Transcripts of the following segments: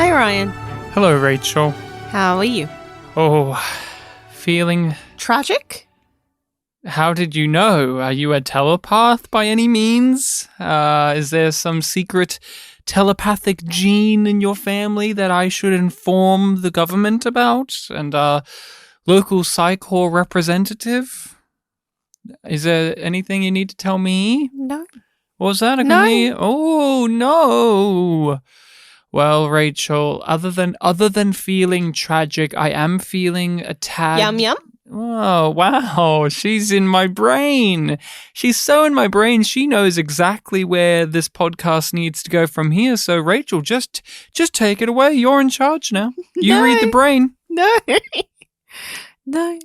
Hi, Ryan. Hello, Rachel. How are you? Oh, feeling... Tragic? How did you know? Are you a telepath by any means? Is there some secret telepathic gene in your family that I should inform the government about? And local Psy-Corps representative? Is there anything you need to tell me? No. Was that a No. me? Oh, no. Well, Rachel, other than feeling tragic, I am feeling a tad... Yum yum? Oh, wow. She's in my brain. She's so in my brain, she knows exactly where this podcast needs to go from here. So, Rachel, just take it away. You're in charge now. You read the brain. No. No.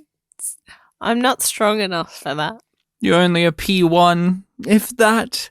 I'm not strong enough for that. You're only a P1, if that.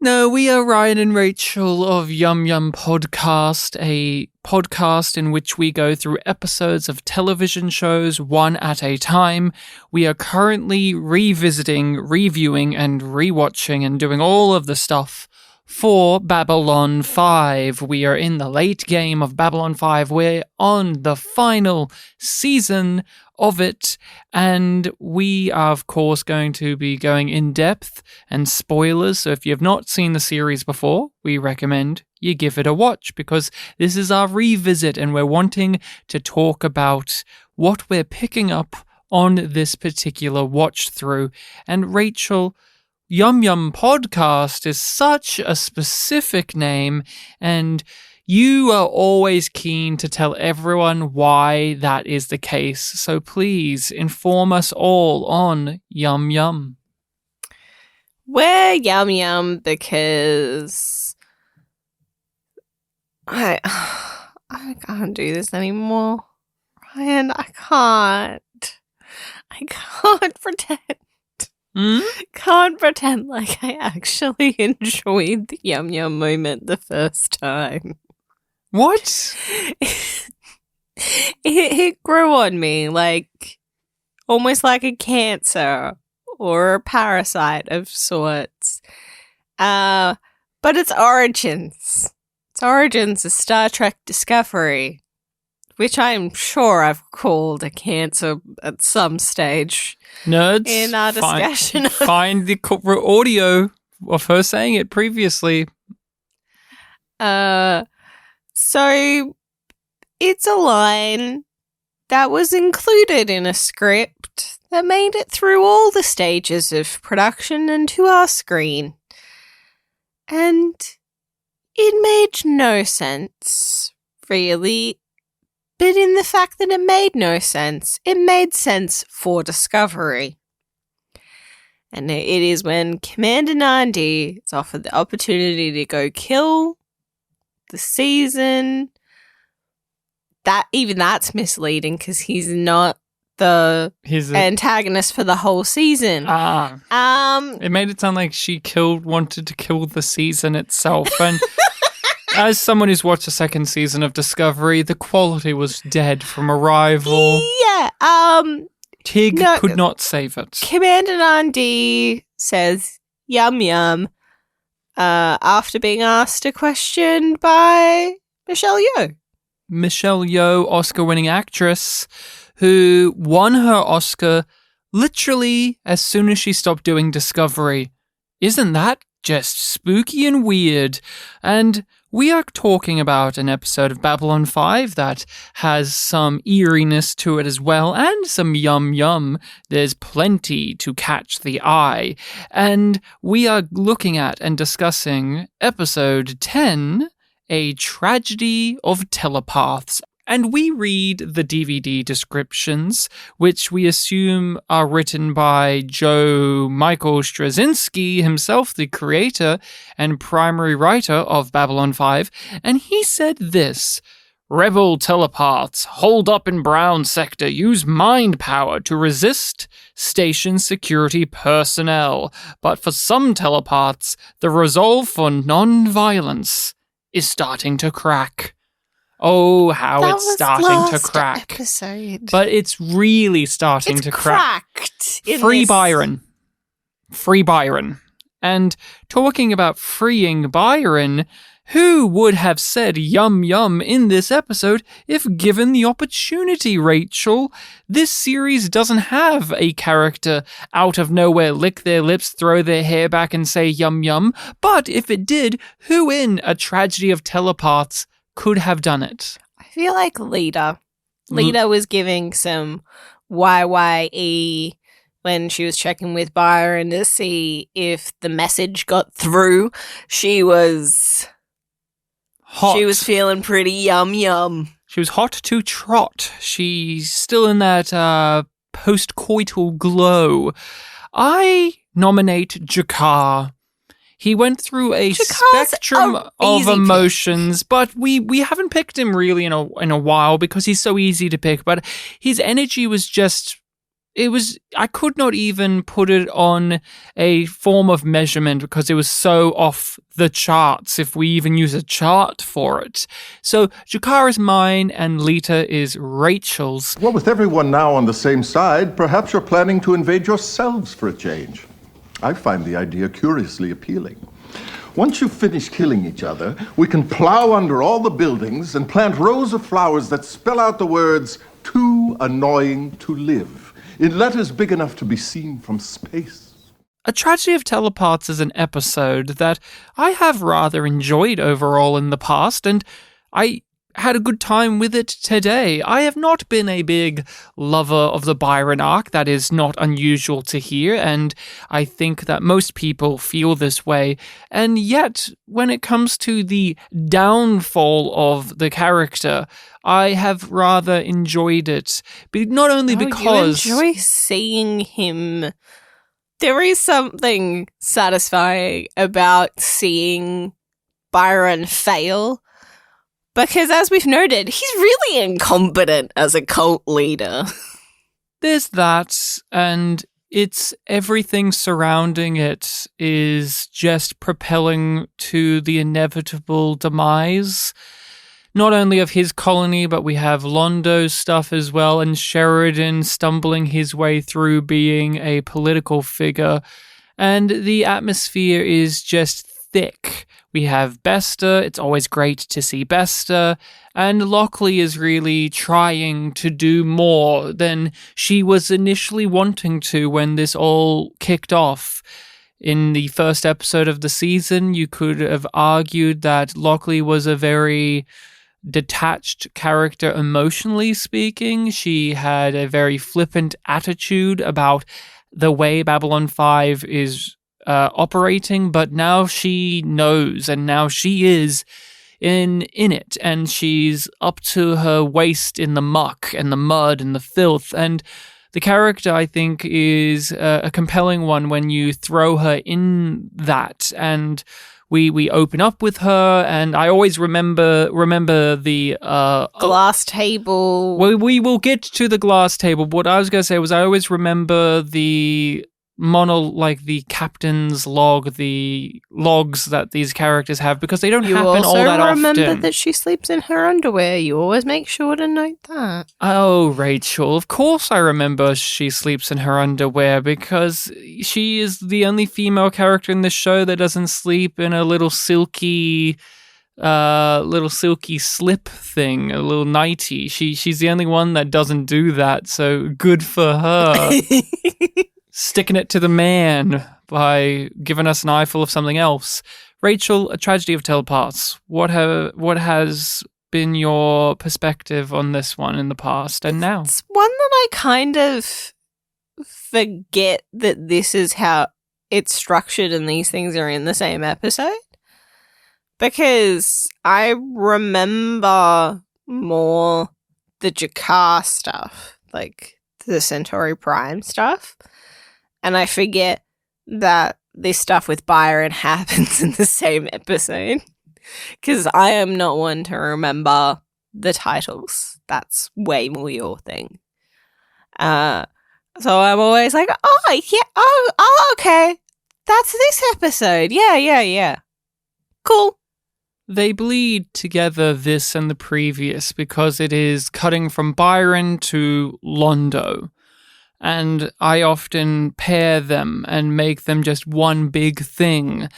No, we are Ryan and Rachel of YumYumPodcast, a podcast in which we go through episodes of television shows one at a time. We are currently revisiting, reviewing, and rewatching and doing all of the stuff for Babylon 5. We are in the late game of Babylon 5. We're on the final season of it, and we are, of course, going to be going in depth and spoilers. So if you have not seen the series before, we recommend you give it a watch, because this is our revisit and we're wanting to talk about what we're picking up on this particular watch through. And Rachel, YumYumPodcast is such a specific name, and you are always keen to tell everyone why that is the case. So please inform us all on Yum Yum. We're Yum Yum because I can't do this anymore. Ryan, I can't pretend. Can't pretend like I actually enjoyed the Yum Yum moment the first time. What? It grew on me, like almost like a cancer or a parasite of sorts. But its origins is Star Trek Discovery, which I am sure I've called a cancer at some stage. Nerds, in our discussion. Find the audio of her saying it previously. So it's a line that was included in a script that made it through all the stages of production and to our screen. And it made no sense, really. But in the fact that it made no sense, it made sense for Discovery. And it is when Commander 9D is offered the opportunity to go kill the season. That's misleading because he's not the antagonist for the whole season. It made it sound like she wanted to kill the season itself, and as someone who's watched the second season of Discovery, the quality was dead from Arrival. Yeah, Tig could not save it. Commander 9D says yum yum after being asked a question by Michelle Yeoh. Michelle Yeoh, Oscar-winning actress, who won her Oscar literally as soon as she stopped doing Discovery. Isn't that just spooky and weird? And we are talking about an episode of Babylon 5 that has some eeriness to it as well, and some yum yum. There's plenty to catch the eye. And we are looking at and discussing episode 10, A Tragedy of Telepaths. And we read the DVD descriptions, which we assume are written by Joe Michael Straczynski, himself the creator and primary writer of Babylon 5, and he said this: "Rebel telepaths holed up in Brown Sector use mind power to resist station security personnel, but for some telepaths, the resolve for non-violence is starting to crack." Oh, how That it's starting to crack. Episode. But it's really starting to crack. Free Byron. Free Byron. And talking about freeing Byron, Who would have said yum yum in this episode if given the opportunity, Rachel? This series doesn't have a character out of nowhere lick their lips, throw their hair back and say yum yum, but if it did, who in A Tragedy of Telepaths could have done it? I feel like Lita. Lita was giving some YYE when she was checking with Byron to see if the message got through. She was hot. She was feeling pretty yum yum. She was hot to trot. She's still in that post-coital glow. I nominate Jakar. He went through a spectrum of emotions, but we haven't picked him really in a while because he's so easy to pick. But his energy was just, I could not even put it on a form of measurement because it was so off the charts, if we even use a chart for it. So Jakar is mine and Lita is Rachel's. Well, with everyone now on the same side, perhaps you're planning to invade yourselves for a change. I find the idea curiously appealing. Once you've finished killing each other, we can plow under all the buildings and plant rows of flowers that spell out the words, "Too annoying to live," in letters big enough to be seen from space. A Tragedy of Telepaths is an episode that I have rather enjoyed overall in the past, and I had a good time with it today. I have not been a big lover of the Byron arc. That is not unusual to hear, and I think that most people feel this way. And yet, when it comes to the downfall of the character, I have rather enjoyed it. But not only because you enjoy seeing him. There is something satisfying about seeing Byron fail. Because as we've noted, he's really incompetent as a cult leader. There's that, and it's everything surrounding it is just propelling to the inevitable demise. Not only of his colony, but we have Londo's stuff as well, and Sheridan stumbling his way through being a political figure. And the atmosphere is just thick. We have Bester, it's always great to see Bester, and Lockley is really trying to do more than she was initially wanting to when this all kicked off. In the first episode of the season, you could have argued that Lockley was a very detached character emotionally speaking. She had a very flippant attitude about the way Babylon 5 is operating, but now she knows, and now she is in it, and she's up to her waist in the muck and the mud and the filth, and the character, I think, is a compelling one when you throw her in that, and we open up with her, and I always remember the glass table. Well, we will get to the glass table. What I was going to say was I always remember the the captain's log, the logs that these characters have, because they don't happen all that often. You also remember that she sleeps in her underwear. You always make sure to note that. Oh, Rachel, of course I remember she sleeps in her underwear, because she is the only female character in this show that doesn't sleep in a little silky slip thing, a little nightie. She's the only one that doesn't do that, so good for her. Sticking it to the man by giving us an eyeful of something else. Rachel, A Tragedy of Telepaths. What has been your perspective on this one in the past and now? It's one that I kind of forget that this is how it's structured and these things are in the same episode. Because I remember more the Jakar stuff, like the Centauri Prime stuff. And I forget that this stuff with Byron happens in the same episode. Because I am not one to remember the titles. That's way more your thing. So I'm always like, okay. That's this episode. Yeah. Cool. They bleed together, this and the previous, because it is cutting from Byron to Londo. And I often pair them and make them just one big thing.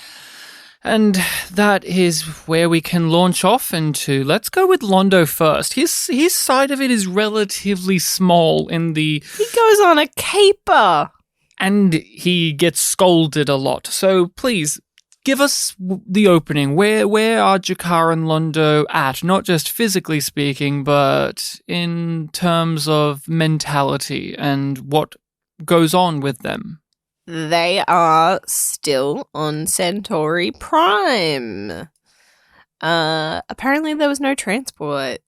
And that is where we can launch off into. Let's go with Londo first. His side of it is relatively small in the... He goes on a caper. And he gets scolded a lot. So please, give us the opening. Where are Jakar and Londo at? Not just physically speaking, but in terms of mentality and what goes on with them. They are still on Centauri Prime. Apparently there was no transport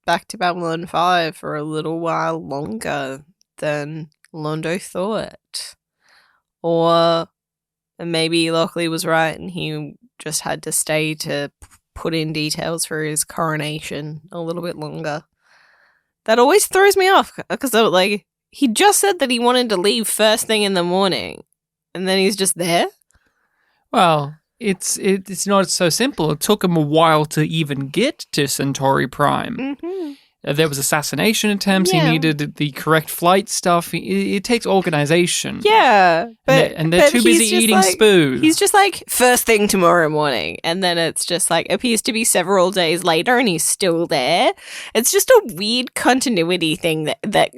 back to Babylon 5 for a little while longer than Londo thought. Or maybe Lockley was right and he just had to stay to put in details for his coronation a little bit longer. That always throws me off because like he just said that he wanted to leave first thing in the morning and then he's just there. Well, it's not so simple. It took him a while to even get to Centauri Prime. Mm-hmm. There was assassination attempts. Yeah. He needed the correct flight stuff. It takes organization. Yeah. And they're too busy eating spoo. He's just like, first thing tomorrow morning. And then it's just like, appears to be several days later and he's still there. It's just a weird continuity thing that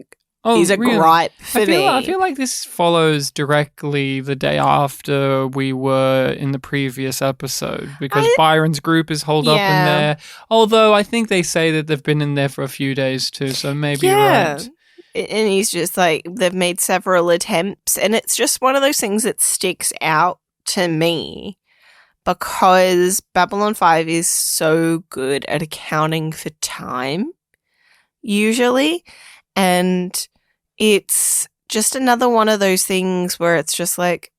is a gripe for me. I feel like this follows directly the day after we were in the previous episode because Byron's group is holed up in there. Although I think they say that they've been in there for a few days too, so maybe you're right. And he's just like, they've made several attempts and it's just one of those things that sticks out to me because Babylon 5 is so good at accounting for time, usually. And it's just another one of those things where it's just like,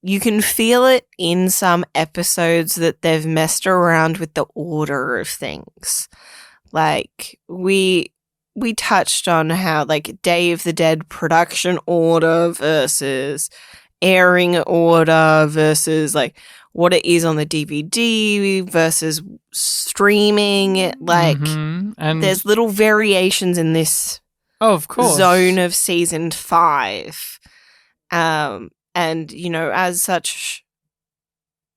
you can feel it in some episodes that they've messed around with the order of things. Like, we touched on how, like, Day of the Dead production order versus airing order versus, like, what it is on the DVD versus streaming. Like, and there's little variations in this of course zone of season 5. And, you know, as such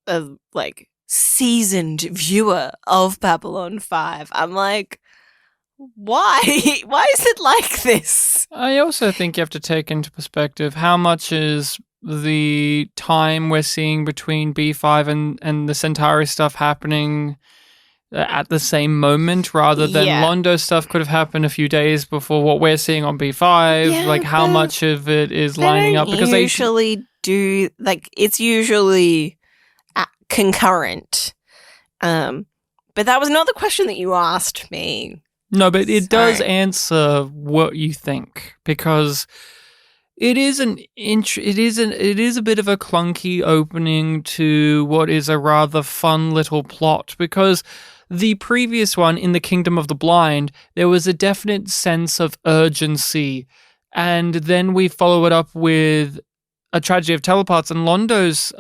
a, like, seasoned viewer of Babylon 5, I'm like, why? Why is it like this? I also think you have to take into perspective how much is the time we're seeing between B5 and the Centauri stuff happening at the same moment rather than Londo stuff could have happened a few days before what we're seeing on B5. Like how much of it is lining up because they usually do, like, it's usually concurrent. But that was not the question that you asked me. No, but it does answer what you think because it is a bit of a clunky opening to what is a rather fun little plot because the previous one, in the Kingdom of the Blind, there was a definite sense of urgency. And then we follow it up with A Tragedy of Telepaths, and Londo's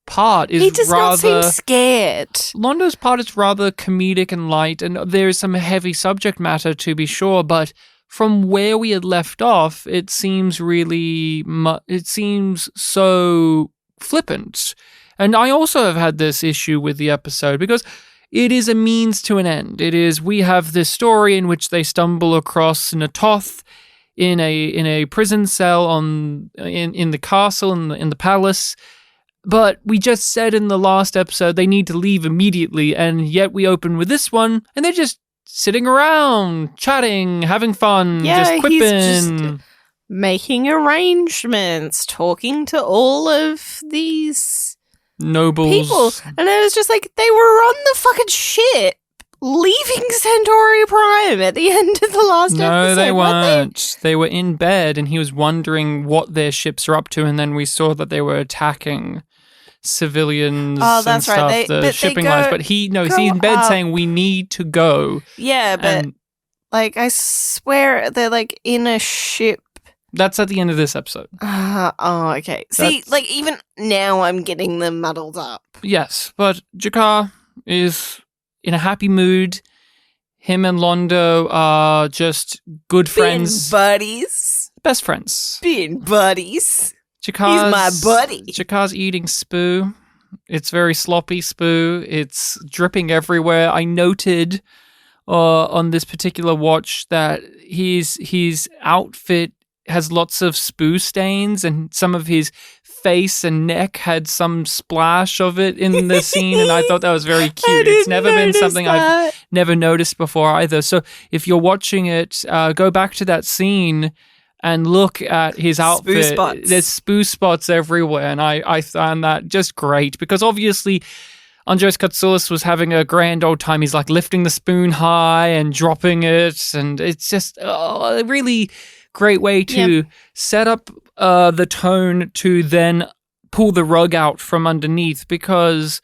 part is he does not seem scared. Londo's part is rather comedic and light, and there is some heavy subject matter to be sure, but from where we had left off, it seems so flippant. And I also have had this issue with the episode because it is a means to an end. It is, we have this story in which they stumble across Natoth in a prison cell in the castle, in the palace. But we just said in the last episode they need to leave immediately, and yet we open with this one, and they're just sitting around, chatting, having fun, just quipping. He's just making arrangements, talking to all of these nobles. People. And it was just like, they were on the fucking ship, leaving Centauri Prime at the end of the last episode. No, they weren't. They were in bed, and he was wondering what their ships are up to, and then we saw that they were attacking civilians and stuff, the shipping lines. But he's in bed saying, we need to go. Yeah, but, like, I swear they're, like, in a ship. That's at the end of this episode. Okay. See, like, even now I'm getting them muddled up. Yes, but Jakar is in a happy mood. Him and Londo are just good friends. Being buddies. Best friends. Being buddies. Jakar's, he's my buddy. Jakar's eating spoo. It's very sloppy Spoo. It's dripping everywhere. I noted on this particular watch that his outfit has lots of Spoo stains, and some of his face and neck had some splash of it in the scene, and I thought that was very cute. It's never been something I've never noticed before either. So if you're watching it, go back to that scene and look at his outfit. Spoo spots. There's Spoo spots everywhere, and I found that just great, because obviously Andres Katsoulis was having a grand old time. He's like lifting the spoon high and dropping it, and it's just a really great way to set up the tone to then pull the rug out from underneath, because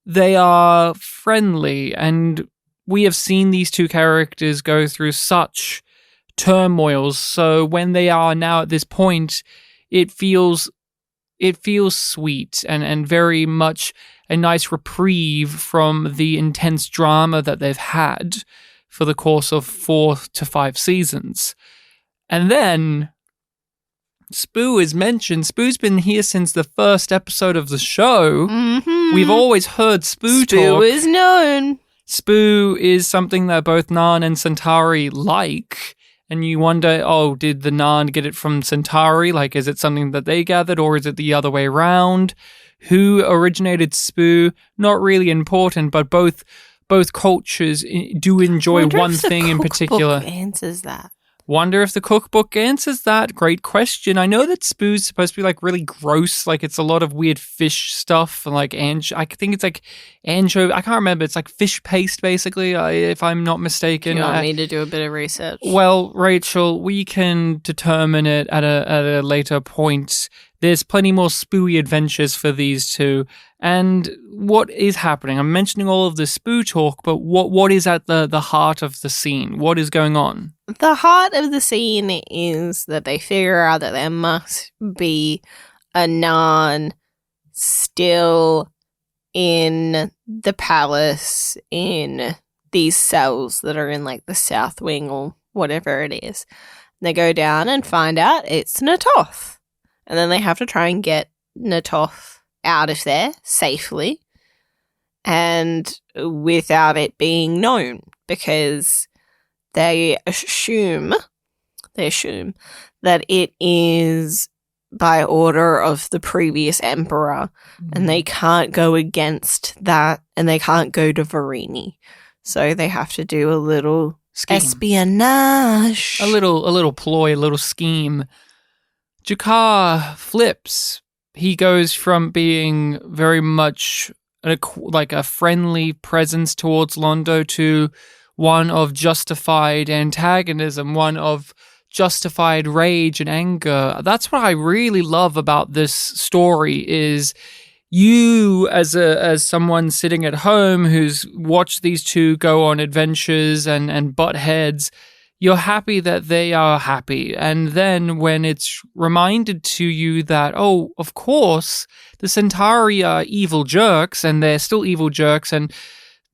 they are friendly, and we have seen these two characters go through such turmoils. So when they are now at this point, it feels sweet and very much a nice reprieve from the intense drama that they've had for the course of 4 to 5 seasons. And then Spoo is mentioned. Spoo's been here since the first episode of the show. Mm-hmm. We've always heard Spoo talk. Spoo is known. Spoo is something that both Nan and Centauri like. And you wonder, did the Nan get it from Centauri? Like, is it something that they gathered, or is it the other way around? Who originated Spoo? Not really important, but both cultures do enjoy one thing in particular. Answers that. Wonder if the cookbook answers that. Great question. I know that Spoo's supposed to be like really gross, like it's a lot of weird fish stuff, and like I think it's like anchovy. I can't remember. It's like fish paste, basically, if I'm not mistaken. You want me to do a bit of research? Well, Rachel, we can determine it at a later point. There's plenty more Spooey adventures for these two. And what is happening? I'm mentioning all of the Spoo talk, but what is at the heart of the scene? What is going on? The heart of the scene is that they figure out that there must be a Nan still in the palace, in these cells that are in like the south wing or whatever it is. They go down and find out it's Natoth. And then they have to try and get Natoth out of there safely and without it being known, because they assume that it is by order of the previous emperor, and they can't go against that, and they can't go to Varini. So they have to do a little espionage. A little ploy, a little scheme. G'Kar flips. He goes from being very much like a friendly presence towards Londo to one of justified antagonism, one of justified rage and anger. That's what I really love about this story, is you as someone sitting at home who's watched these two go on adventures and butt heads, you're happy that they are happy. And then when it's reminded to you that, of course, the Centauri are evil jerks, and they're still evil jerks, and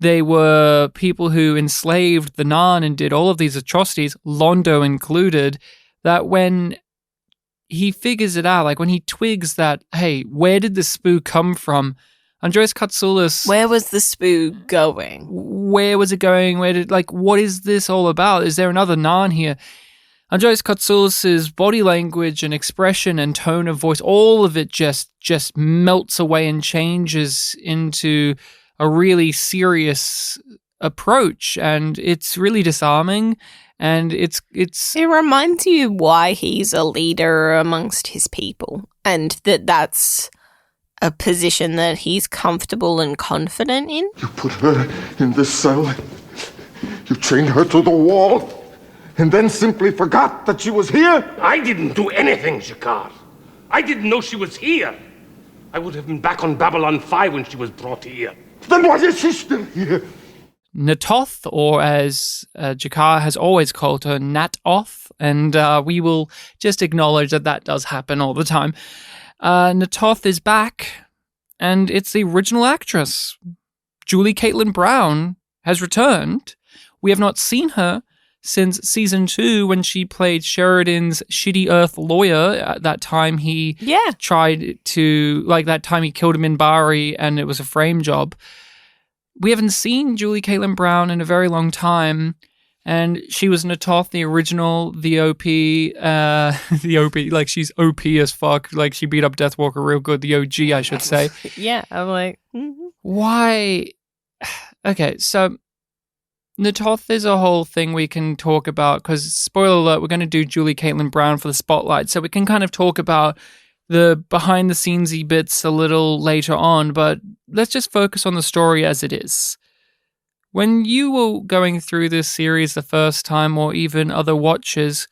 they were people who enslaved the Nan and did all of these atrocities, Londo included, that when he figures it out, like when he twigs that, hey, where did the Spoo come from? Andres Katsoulis. Where was the Spoo going? Where was it going? What is this all about? Is there another Nan here? Andres Katsoulis' body language and expression and tone of voice, all of it just melts away and changes into a really serious approach, and it's really disarming, and it reminds you why he's a leader amongst his people, and that's a position that he's comfortable and confident in. You put her in this cell. You chained her to the wall, and then simply forgot that she was here. I didn't do anything, G'Kar. I didn't know she was here. I would have been back on Babylon 5 when she was brought here. Then why is she still here? Natoth, or as G'Kar has always called her, Natoth, and we will just acknowledge that does happen all the time. Natoth is back, and it's the original actress. Julie Caitlin Brown has returned. We have not seen her since season 2 when she played Sheridan's shitty Earth lawyer. At that time he tried to, like that time he killed Mbryo and it was a frame job. We haven't seen Julie Caitlin Brown in a very long time. And she was Natoth, the original, the OP, the OP, like she's OP as fuck. Like she beat up Deathwalker real good, the OG, I should say. Yeah, I'm like, Why? Okay, so Natoth is a whole thing we can talk about because, spoiler alert, we're going to do Julie Caitlin Brown for the spotlight. So we can kind of talk about the behind the scenesy bits a little later on, but let's just focus on the story as it is. When you were going through this series the first time, or even other watches,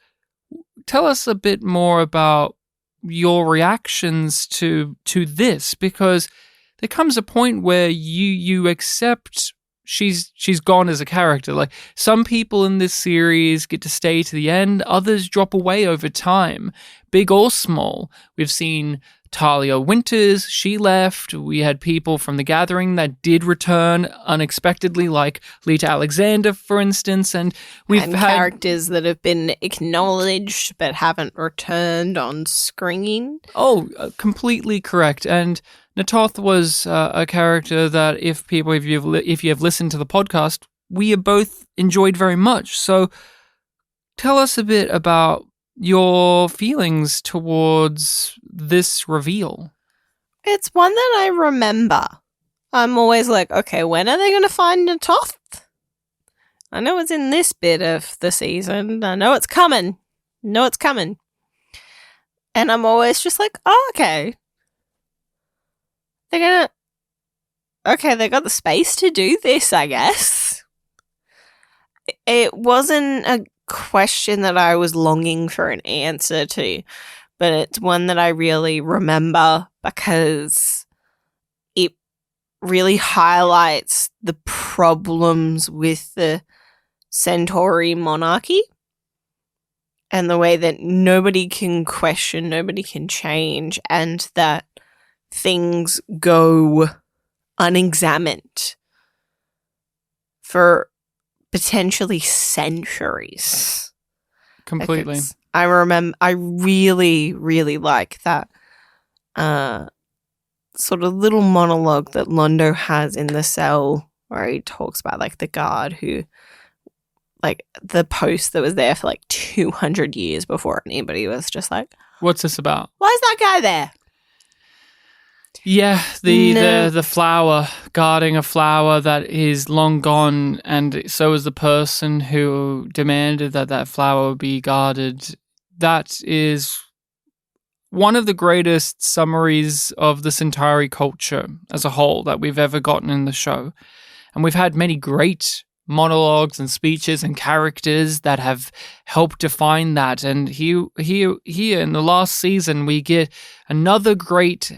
tell us a bit more about your reactions to this, because there comes a point where you accept she's gone as a character. Like, some people in this series get to stay to the end, others drop away over time, big or small. We've seen Talia Winters, she left. We had people from The Gathering that did return unexpectedly, like Lita Alexander, for instance. And we've had characters that have been acknowledged but haven't returned on screen. Oh, completely correct. And Natoth was a character that if you have listened to the podcast, we have both enjoyed very much. So tell us a bit about your feelings towards this reveal. It's one that I remember. I'm always like, okay, when are they going to find Natoth? I know it's in this bit of the season. I know it's coming. And I'm always just like, oh, okay. They got the space to do this, I guess. It wasn't a question that I was longing for an answer to, but it's one that I really remember because it really highlights the problems with the Centauri monarchy and the way that nobody can question, nobody can change, and that things go unexamined for potentially centuries. Completely. I really, really like that sort of little monologue that Londo has in the cell where he talks about like the guard who, like the post that was there for like 200 years before anybody was just like, what's this about? Why is that guy there? Yeah, the flower, guarding a flower that is long gone, and so is the person who demanded that flower be guarded. That is one of the greatest summaries of the Centauri culture as a whole that we've ever gotten in the show. And we've had many great monologues and speeches and characters that have helped define that. And here in the last season, we get another great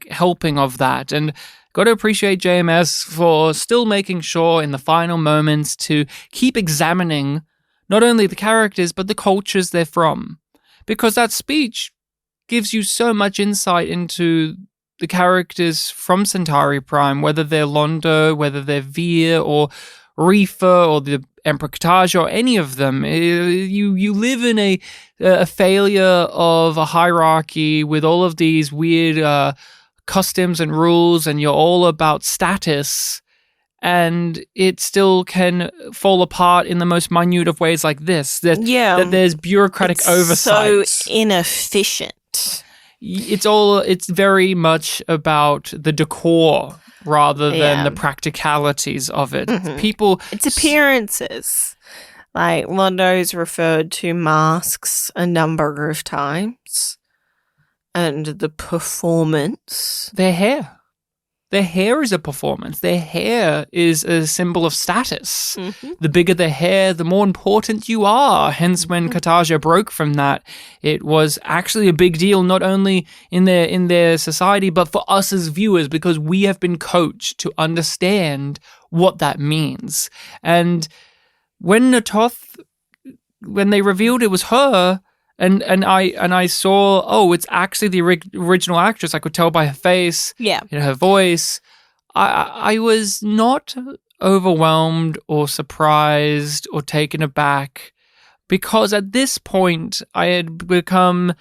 helping of that. And got to appreciate JMS for still making sure in the final moments to keep examining not only the characters, but the cultures they're from. Because that speech gives you so much insight into the characters from Centauri Prime, whether they're Londo, whether they're Veer, or Reefer, or the Emperor Kataj, or any of them. You live in a failure of a hierarchy with all of these weird customs and rules, and you're all about status, and it still can fall apart in the most minute of ways like this. That there's bureaucratic oversight. So inefficient. It's very much about the decor rather than the practicalities of it. Mm-hmm. It's appearances. Like, Londo's referred to masks a number of times. And the performance. Their hair. Their hair is a performance. Their hair is a symbol of status. Mm-hmm. The bigger the hair, the more important you are. Hence, when Kataja broke from that, it was actually a big deal, not only in their society, but for us as viewers, because we have been coached to understand what that means. And when Natoth, when they revealed it was her, and I saw, it's actually the original actress. I could tell by her face, her voice. I was not overwhelmed or surprised or taken aback, because at this point I had become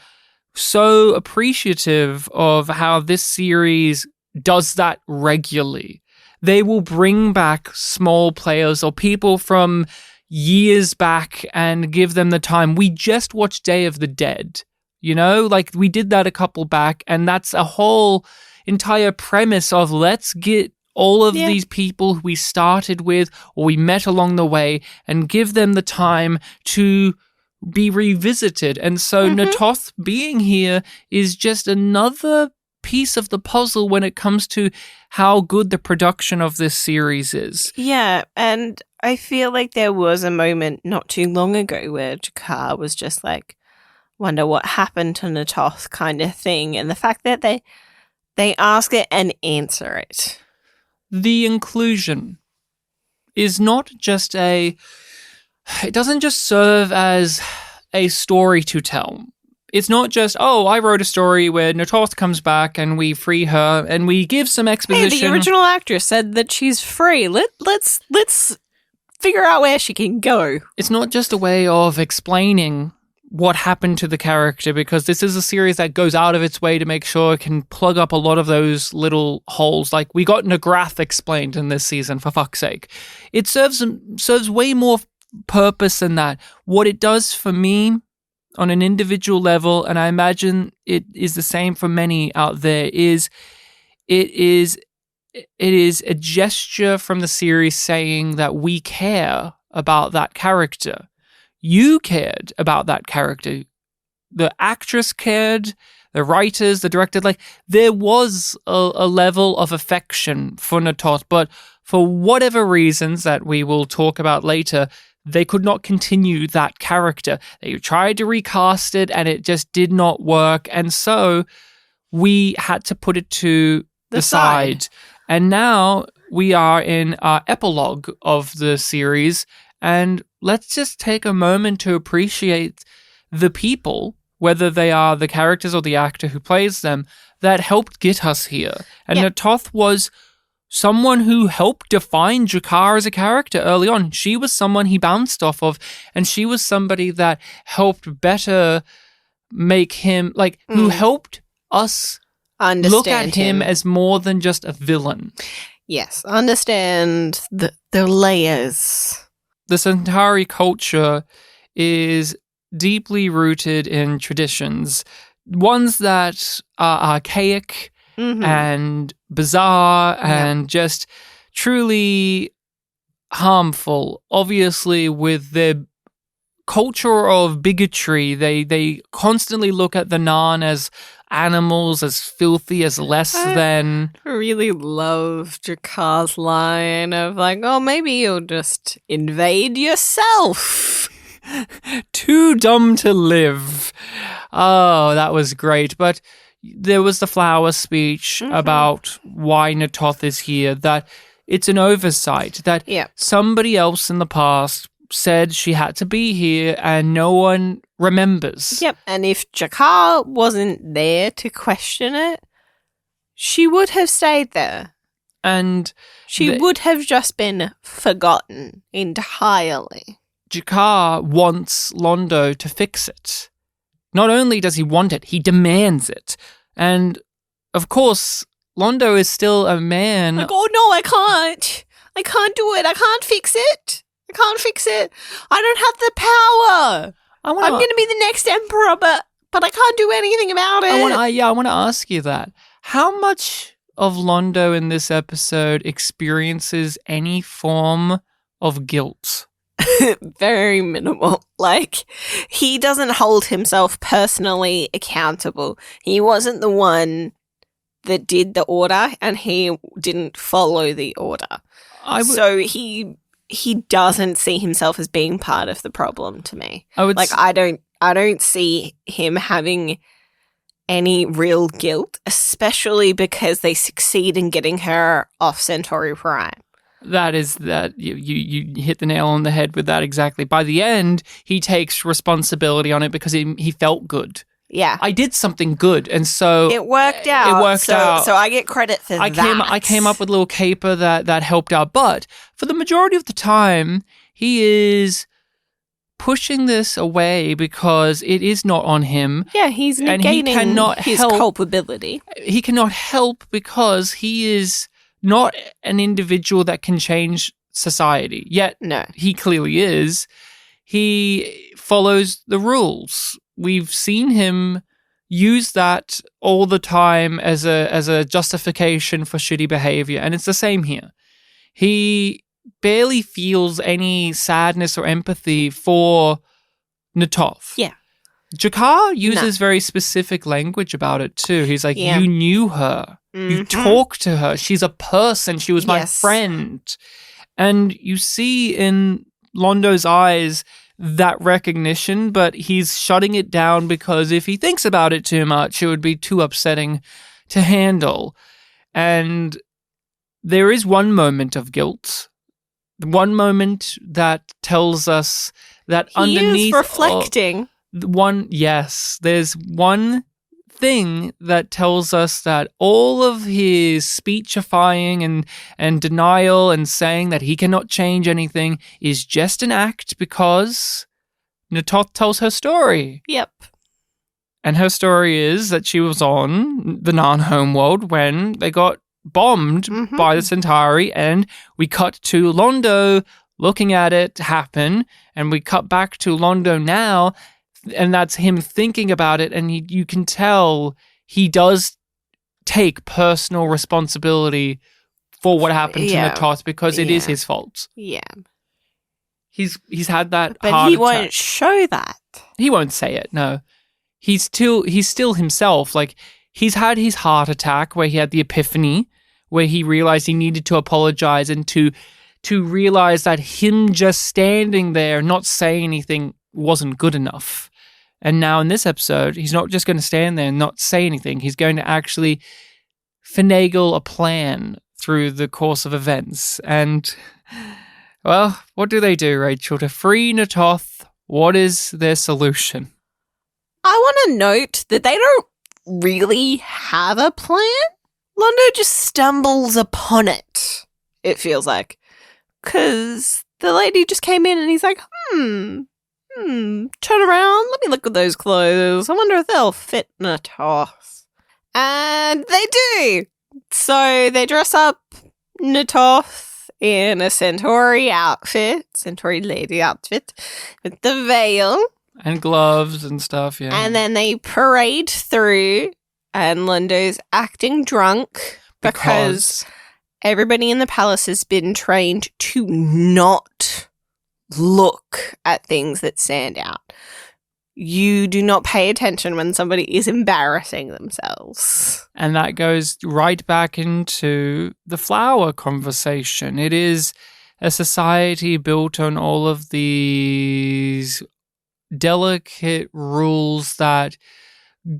so appreciative of how this series does that regularly. They will bring back small players or people from years back and give them the time. We just watched Day of the Dead, like we did that a couple back, and that's a whole entire premise of let's get all of these people who we started with or we met along the way and give them the time to be revisited. And so Natoth being here is just another piece of the puzzle when it comes to how good the production of this series is. Yeah, and I feel like there was a moment not too long ago where Jakar was just like, wonder what happened to Natoth kind of thing. And the fact that they ask it and answer it. The inclusion is not just it doesn't just serve as a story to tell. It's not just, I wrote a story where Natoth comes back and we free her and we give some exposition. Hey, the original actress said that she's free. Let's figure out where she can go. It's not just a way of explaining what happened to the character, because this is a series that goes out of its way to make sure it can plug up a lot of those little holes. Like, we got Nagrath explained in this season, for fuck's sake. It serves way more purpose than that. What it does for me on an individual level, and I imagine it is the same for many out there, is it is a gesture from the series saying that we care about that character. You cared about that character. The actress cared, the writers, the director, there was a level of affection for Natoth, but for whatever reasons that we will talk about later, they could not continue that character. They tried to recast it and it just did not work. And so we had to put it to the side. And now we are in our epilogue of the series. And let's just take a moment to appreciate the people, whether they are the characters or the actor who plays them, that helped get us here. And Natoth was someone who helped define Jakar as a character early on. She was someone he bounced off of, and she was somebody that helped better make him, who helped us understand look at him as more than just a villain. Yes, understand the layers. The Centauri culture is deeply rooted in traditions, ones that are archaic and bizarre and just truly harmful. Obviously, with their culture of bigotry, they constantly look at the Narn as animals, as filthy, as less than. I really love Jakar's line of maybe you'll just invade yourself. Too dumb to live. Oh, that was great. But there was the flower speech about why Natoth is here, that it's an oversight, that somebody else in the past said she had to be here and no one remembers. Yep, and if Jakar wasn't there to question it, she would have stayed there. And she would have just been forgotten entirely. Jakar wants Londo to fix it. Not only does he want it, he demands it. And, of course, Londo is still a man. Oh, no, I can't. I can't do it. I can't fix it. I don't have the power. I'm going to be the next emperor, but I can't do anything about it. I want to ask you that. How much of Londo in this episode experiences any form of guilt? Very minimal. He doesn't hold himself personally accountable. He wasn't the one that did the order, and he didn't follow the order. So he doesn't see himself as being part of the problem to me. I don't see him having any real guilt, especially because they succeed in getting her off Centauri Prime. That you hit the nail on the head with that exactly. By the end, he takes responsibility on it because he felt good. Yeah. I did something good, and so It worked out. out. So I get credit for I that. came up with a little caper that helped out, but for the majority of the time, he is pushing this away because it is not on him. Yeah, he's And he negating cannot his help- culpability. He cannot help because he is not an individual that can change society. Yet No. he clearly is. He follows the rules. We've seen him use that all the time as a justification for shitty behavior, and it's the same here. He barely feels any sadness or empathy for Natoth. Yeah. Jakar uses very specific language about it too. He's like, Yeah. you knew her. You talked to her. She's a person. She was my Yes. friend. And you see in Londo's eyes that recognition, but he's shutting it down because if he thinks about it too much, it would be too upsetting to handle. And there is one moment of guilt, one moment that tells us that He underneath is reflecting. there's one thing that tells us that all of his speechifying and denial and saying that he cannot change anything is just an act because Natoth tells her story. Yep. And her story is that she was on the Narn homeworld when they got bombed by the Centauri, and we cut to Londo looking at it happen, and we cut back to Londo now, and that's him thinking about it, and you can tell he does take personal responsibility for what happened to Natoth because it is his fault. Yeah. He's had that But heart he attack. won't show that. He won't say it, no. He's still himself. Like, he's had his heart attack where he had the epiphany, where he realized he needed to apologize and to realize that him just standing there, not saying anything, wasn't good enough. And now in this episode, he's not just going to stand there and not say anything. He's going to actually finagle a plan through the course of events. And, well, what do, Rachel? To free Natoth, what is their solution? I want to note that they don't really have a plan. Londo just stumbles upon it, it feels like. Because the lady just came in and he's like, turn around, let me look at those clothes. I wonder if they'll fit Natoth. And they do. So they dress up Natoth in a Centauri lady outfit, with the veil. And gloves and stuff, yeah. And then they parade through, and Londo's acting drunk because everybody in the palace has been trained to not look at things that stand out. You do not pay attention when somebody is embarrassing themselves. And that goes right back into the flower conversation. It is a society built on all of these delicate rules that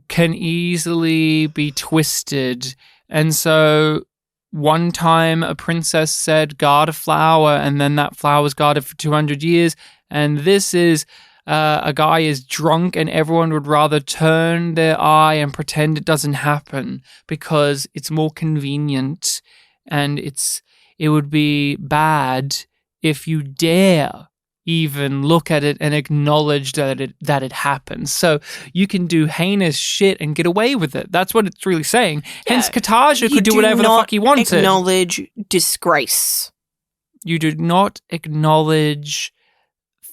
can easily be twisted. And so one time a princess said, guard a flower, and then that flower was guarded for 200 years. And this is a guy is drunk and everyone would rather turn their eye and pretend it doesn't happen because it's more convenient, and it would be bad if you dare even look at it and acknowledge that it happens. So you can do heinous shit and get away with it. That's what it's really saying. Yeah. Hence, Kataja could do whatever the fuck he wanted. Acknowledge disgrace. You do not acknowledge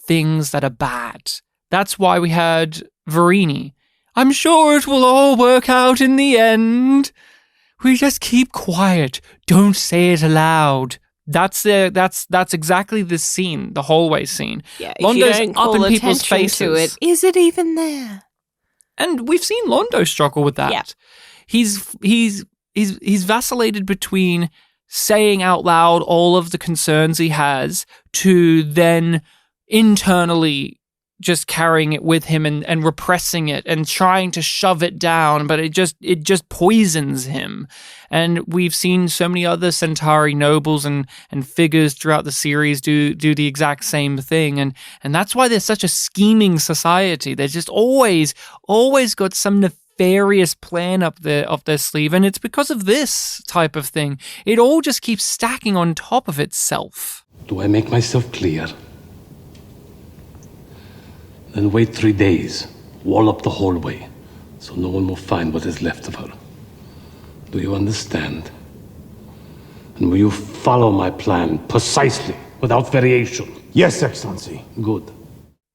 things that are bad. That's why we had Verini. I'm sure it will all work out in the end. We just keep quiet. Don't say it aloud. That's exactly the scene, the hallway scene. Yeah, Londo's you don't up call in people's attention faces. to it. Is it even there? And we've seen Londo struggle with that. Yeah. He's vacillated between saying out loud all of the concerns he has to then internally just carrying it with him and repressing it and trying to shove it down, but it just poisons him. And we've seen so many other Centauri nobles and figures throughout the series do the exact same thing. And that's why they're such a scheming society. They're just always got some nefarious plan up their sleeve. And it's because of this type of thing. It all just keeps stacking on top of itself. Do I make myself clear? Then wait 3 days, wall up the hallway, so no one will find what is left of her. Do you understand? And will you follow my plan precisely, without variation? Yes, Excellency. Good.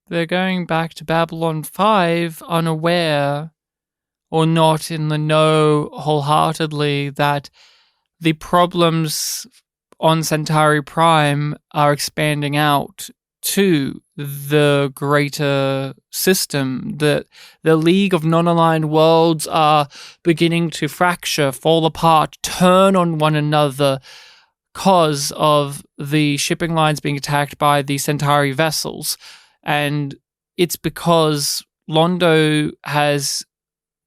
They're going back to Babylon 5 unaware or not in the know wholeheartedly that the problems on Centauri Prime are expanding out to the greater system, that the League of Non-Aligned Worlds are beginning to fracture, fall apart, turn on one another because of the shipping lines being attacked by the Centauri vessels. And it's because Londo has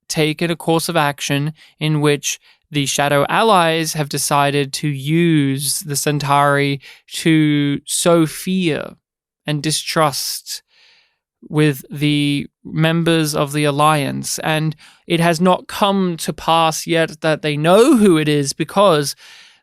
taken a course of action in which the Shadow Allies have decided to use the Centauri to sow fear and distrust with the members of the Alliance. And it has not come to pass yet that they know who it is, because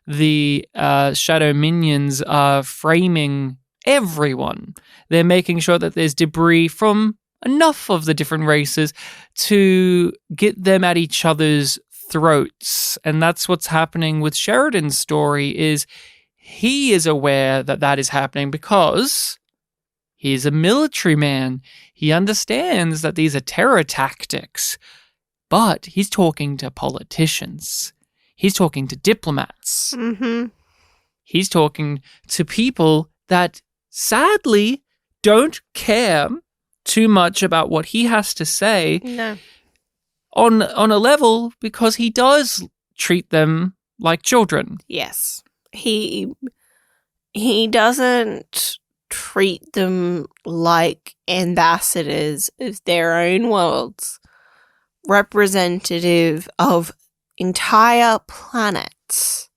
the Shadow Minions are framing everyone. They're making sure that there's debris from enough of the different races to get them at each other's throats. And that's what's happening with Sheridan's story, is he is aware that that is happening because he's a military man. He understands that these are terror tactics, but he's talking to politicians. He's talking to diplomats. Mm-hmm. He's talking to people that sadly don't care too much about what he has to say. No. On a level, because he does treat them like children. Yes. He doesn't treat them like ambassadors of their own worlds, representative of entire planets.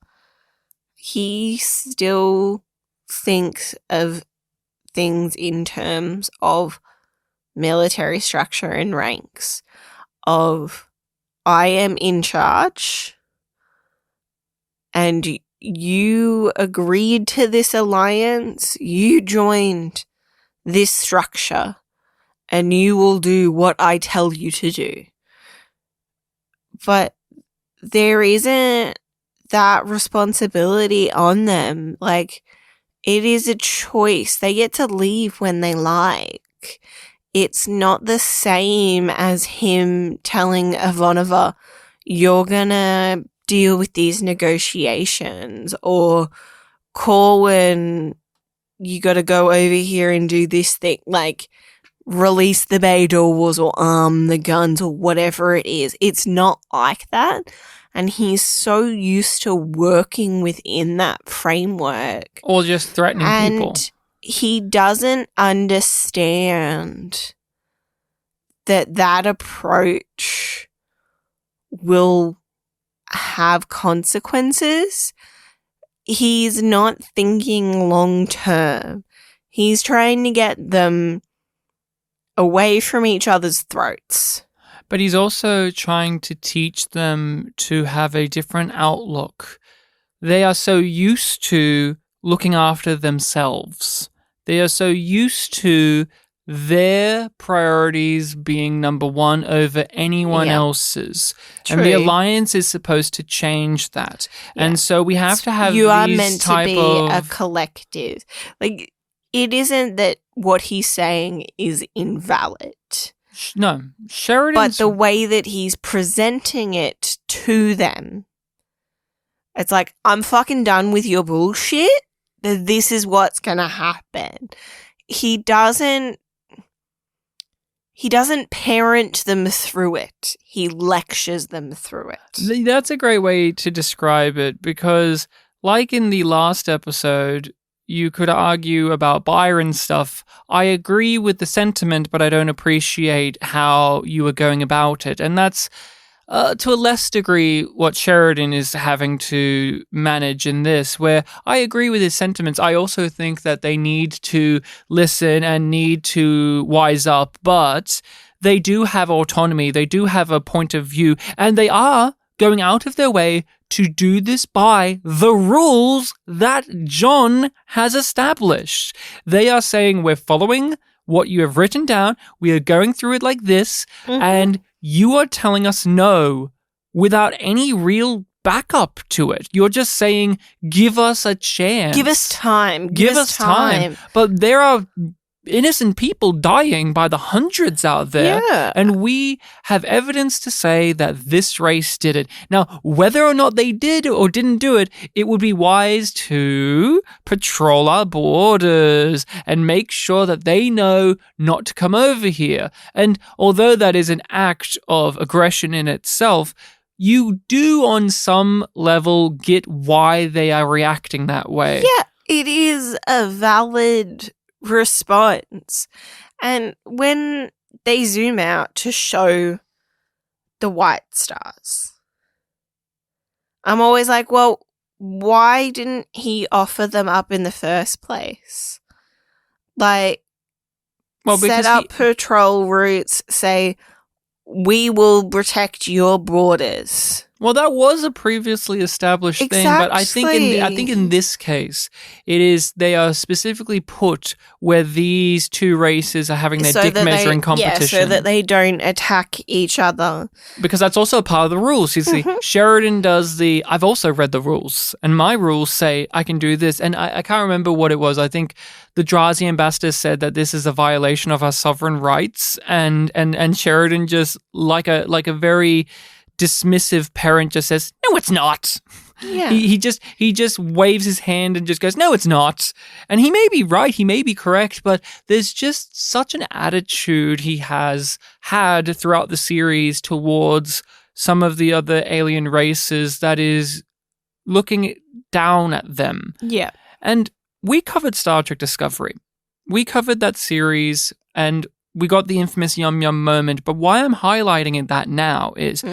He still thinks of things in terms of military structure and ranks, of I am in charge and you agreed to this alliance, you joined this structure, and you will do what I tell you to do. But there isn't that responsibility on them. Like, it is a choice. They get to leave when they like. It's not the same as him telling Ivanova, you're gonna deal with these negotiations, or Corwin, you gotta go over here and do this thing, like release the bay doors or arm the guns or whatever it is. It's not like that. And he's so used to working within that framework. Or just threatening people. And he doesn't understand that approach will have consequences. He's not thinking long term. He's trying to get them away from each other's throats. But he's also trying to teach them to have a different outlook. They are so used to looking after themselves. They are so used to their priorities being number one over anyone else's. True. And the Alliance is supposed to change that. Yeah. And so we have to have you these are meant type to be of a collective. Like, it isn't that what he's saying is invalid. No, Sheridan's... But the way that he's presenting it to them, it's like, I'm fucking done with your bullshit. This is what's gonna happen. He doesn't parent them through it. He lectures them through it. That's a great way to describe it, because like in the last episode, you could argue about Byron's stuff. I agree with the sentiment, but I don't appreciate how you were going about it. And that's, to a less degree, what Sheridan is having to manage in this, where I agree with his sentiments. I also think that they need to listen and need to wise up, but they do have autonomy. They do have a point of view, and they are going out of their way to do this by the rules that John has established. They are saying, we're following what you have written down. We are going through it like this, and you are telling us no without any real backup to it. You're just saying, give us a chance. Give us time. Give us time. But there are innocent people dying by the hundreds out there. Yeah. And we have evidence to say that this race did it. Now, whether or not they did or didn't do it, it would be wise to patrol our borders and make sure that they know not to come over here. And although that is an act of aggression in itself, you do on some level get why they are reacting that way. Yeah, it is a valid response. And when they zoom out to show the white stars, I'm always like, well, why didn't he offer them up in the first place? Like, set up patrol routes, say, we will protect your borders. Well, that was a previously established thing, but I think in this case, they are specifically put where these two races are having their dick measuring competition. Yeah, so that they don't attack each other. Because that's also a part of the rules. You see, Sheridan does I've also read the rules, and my rules say I can do this, and I can't remember what it was. I think the Drazi ambassador said that this is a violation of our sovereign rights, and Sheridan just like a very dismissive parent just says, no, it's not. Yeah. He just waves his hand and just goes, no, it's not. And he may be right, he may be correct, but there's just such an attitude he has had throughout the series towards some of the other alien races that is looking down at them. Yeah. And we covered Star Trek Discovery. We covered that series, and we got the infamous Yum Yum moment, but why I'm highlighting that now is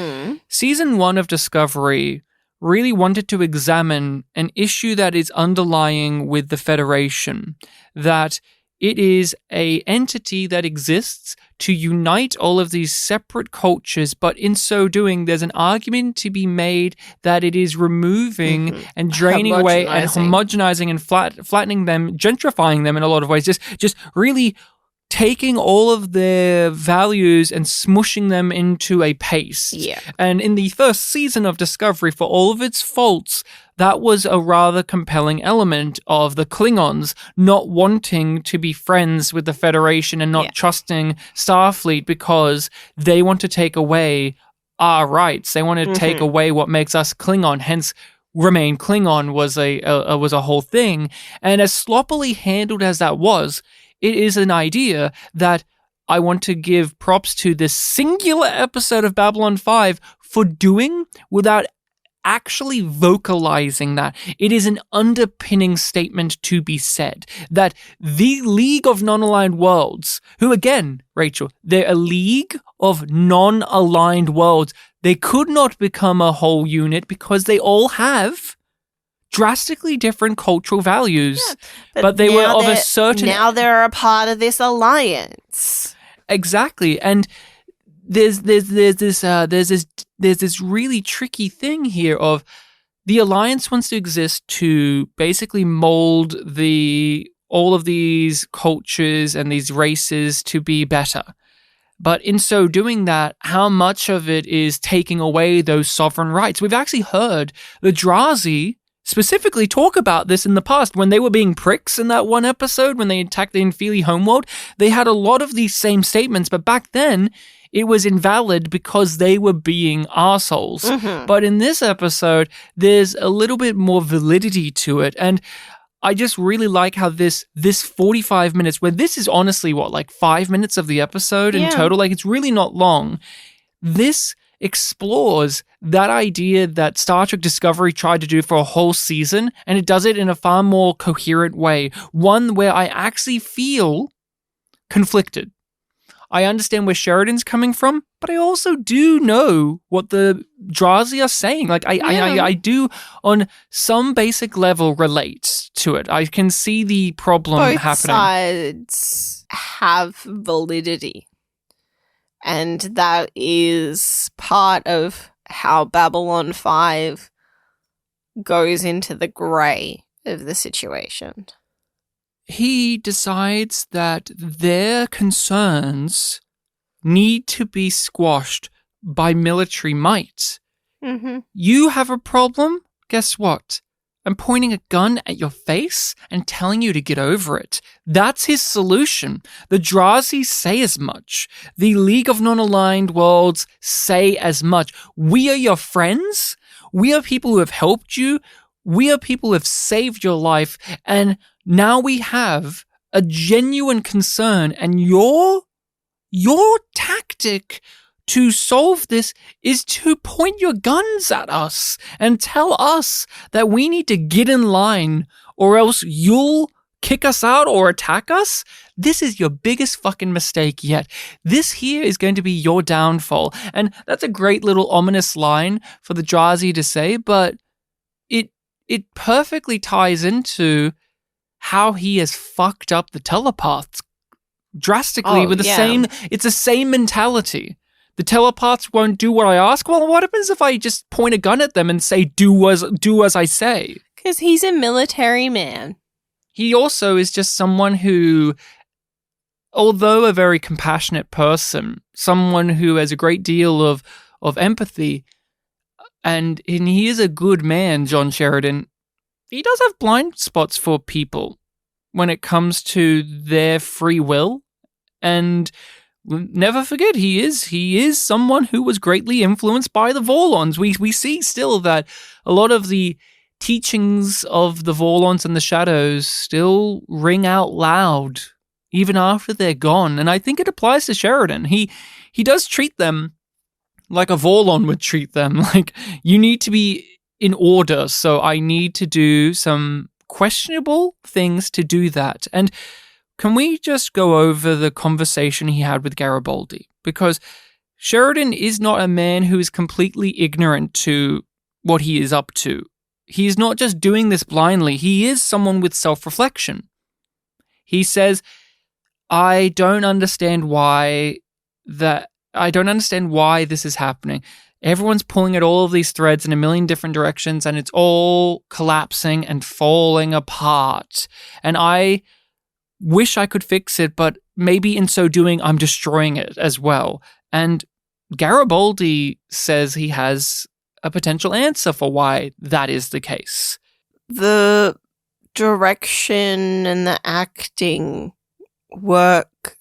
Season 1 of Discovery really wanted to examine an issue that is underlying with the Federation, that it is an entity that exists to unite all of these separate cultures, but in so doing, there's an argument to be made that it is removing and draining away and homogenizing and flattening them, gentrifying them in a lot of ways, just really taking all of their values and smushing them into a paste. Yeah. And in the first season of Discovery, for all of its faults, that was a rather compelling element of the Klingons not wanting to be friends with the Federation and not trusting Starfleet because they want to take away our rights. They want to take away what makes us Klingon. Hence, remain Klingon was a whole thing. And as sloppily handled as that was, it is an idea that I want to give props to this singular episode of Babylon 5 for doing without actually vocalizing that. It is an underpinning statement to be said that the League of Non-Aligned Worlds, who again, Rachel, they're a league of non-aligned worlds. They could not become a whole unit because they all have drastically different cultural values, but they were of a certain. Now they're a part of this alliance. Exactly, and there's this really tricky thing here of the alliance wants to exist to basically mold all of these cultures and these races to be better. But in so doing that, how much of it is taking away those sovereign rights? We've actually heard the Drazi specifically talk about this in the past when they were being pricks in that one episode when they attacked the Infeli homeworld. They had a lot of these same statements, but back then it was invalid because they were being arseholes. But in this episode, there's a little bit more validity to it. And I just really like how this 45 minutes, where this is honestly, 5 minutes of the episode in total? Like, it's really not long. This explores that idea that Star Trek Discovery tried to do for a whole season, and it does it in a far more coherent way. One where I actually feel conflicted. I understand where Sheridan's coming from, but I also do know what the Drazi are saying. Like, I do, on some basic level, relate to it. I can see the problem Both happening. sides have validity. And that is part of how Babylon 5 goes into the grey of the situation. He decides that their concerns need to be squashed by military might. Mm-hmm. You have a problem? Guess what? I'm pointing a gun at your face and telling you to get over it. That's his solution. The Drazi say as much. The League of Non-Aligned Worlds say as much. We are your friends. We are people who have helped you. We are people who have saved your life. And now we have a genuine concern. And your tactic to solve this is to point your guns at us and tell us that we need to get in line or else you'll kick us out or attack us. This is your biggest fucking mistake yet. This here is going to be your downfall. And that's a great little ominous line for the Drazi to say, but it perfectly ties into how he has fucked up the telepaths drastically with it's the same mentality. The telepaths won't do what I ask. Well, what happens if I just point a gun at them and say, do as I say? Because he's a military man. He also is just someone who, although a very compassionate person, someone who has a great deal of empathy, and he is a good man, John Sheridan, he does have blind spots for people when it comes to their free will. And never forget, he is someone who was greatly influenced by the Vorlons. We see still that a lot of the teachings of the Vorlons and the Shadows still ring out loud even after they're gone. And I think it applies to Sheridan. He does treat them like a Vorlon would treat them. Like, you need to be in order, so I need to do some questionable things to do that. And can we just go over the conversation he had with Garibaldi? Because Sheridan is not a man who is completely ignorant to what he is up to. He is not just doing this blindly. He is someone with self-reflection. He says, I don't understand why this is happening. Everyone's pulling at all of these threads in a million different directions, and it's all collapsing and falling apart. And I wish I could fix it, but maybe in so doing, I'm destroying it as well. And Garibaldi says he has a potential answer for why that is the case. The direction and the acting work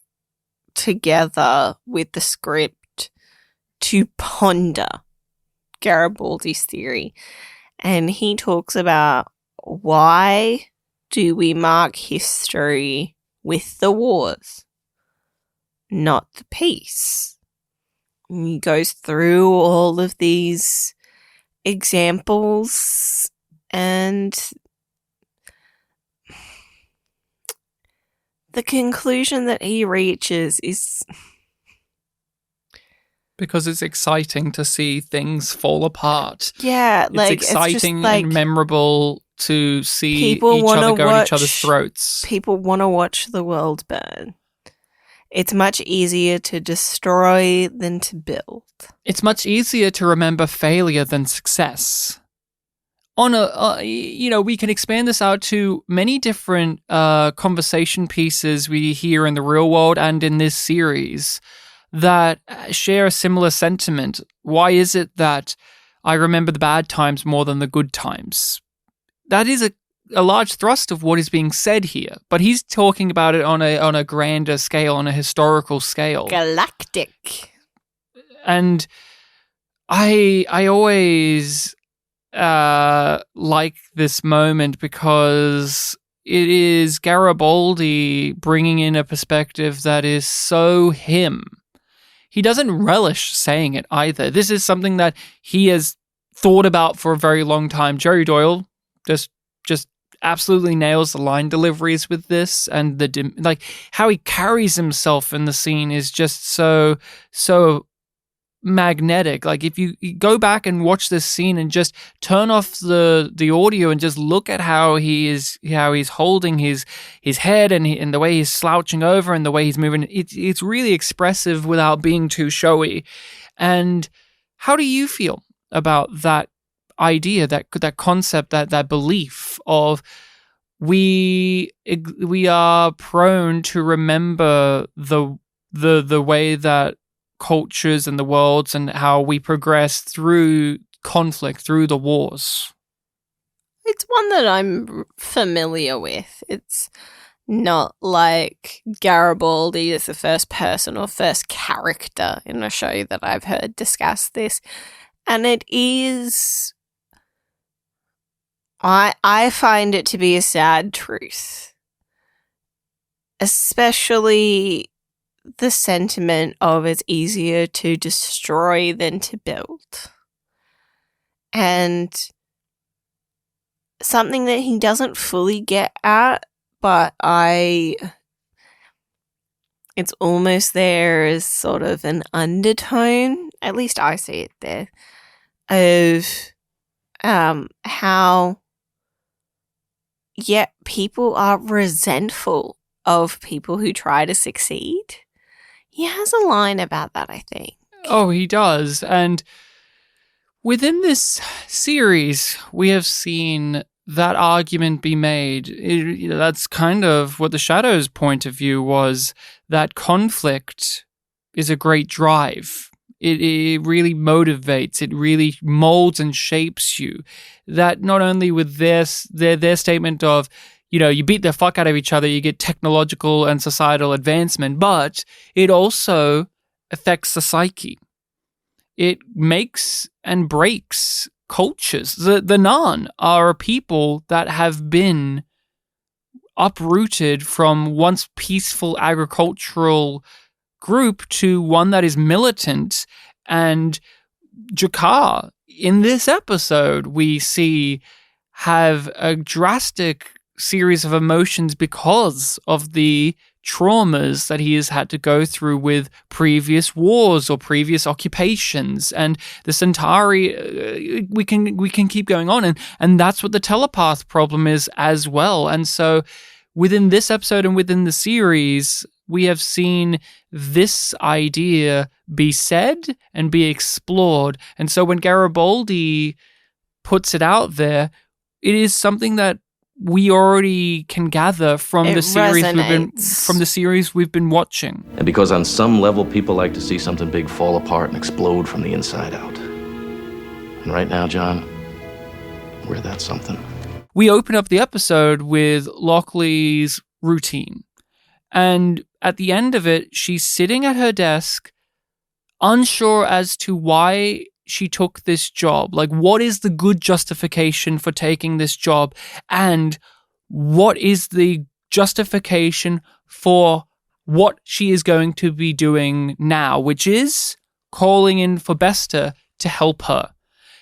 together with the script to ponder Garibaldi's theory. And he talks about, why do we mark history with the wars, not the peace? And he goes through all of these examples, and the conclusion that he reaches is, because it's exciting to see things fall apart. Yeah, like, it's exciting just like, and memorable to see each people other go at each watch- other's throats. people want to watch the world burn. It's much easier to destroy than to build. It's much easier to remember failure than success. We can expand this out to many different conversation pieces we hear in the real world and in this series that share a similar sentiment. Why is it that I remember the bad times more than the good times? That is a large thrust of what is being said here, but he's talking about it on a grander scale, on a historical scale. Galactic. And I always like this moment because it is Garibaldi bringing in a perspective that is so him. he doesn't relish saying it either. This is something that he has thought about for a very long time. Jerry Doyle just absolutely nails the line deliveries with this, and like how he carries himself in the scene is just so magnetic. Like if you go back and watch this scene and just turn off the audio and just look at how he's holding his head and the way he's slouching over and the way he's moving, it's really expressive without being too showy. And how do you feel about that idea, that concept, that belief of we are prone to remember the way that cultures and the worlds and how we progress through conflict, through the wars? It's one that I'm familiar with. It's not like Garibaldi is the first person or first character in a show that I've heard discuss this. And it is... I find it to be a sad truth. Especially the sentiment of it's easier to destroy than to build. And something that he doesn't fully get at, but it's almost there as sort of an undertone, at least I see it there, of how yet people are resentful of people who try to succeed. He has a line about that, I think. Oh, he does. And within this series, we have seen that argument be made. That's kind of what the Shadow's point of view was, that conflict is a great drive. It really motivates, it really molds and shapes you. That not only with their statement of, you beat the fuck out of each other, you get technological and societal advancement, but it also affects the psyche. It makes and breaks cultures. The Narn are a people that have been uprooted from once peaceful agricultural group to one that is militant. And Jakar, in this episode, we see have a drastic series of emotions because of the traumas that he has had to go through with previous wars or previous occupations. And the Centauri, we can keep going on, and that's what the telepath problem is as well. And so within this episode and within the series, we have seen this idea be said and be explored. And so when Garibaldi puts it out there, it is something that we already can gather from the series we've been watching. And because on some level people like to see something big fall apart and explode from the inside out. And right now, John, we're that something. We open up the episode with Lockley's routine. And at the end of it, she's sitting at her desk, unsure as to why she took this job. Like, what is the good justification for taking this job? And what is the justification for what she is going to be doing now, which is calling in for Bester to help her.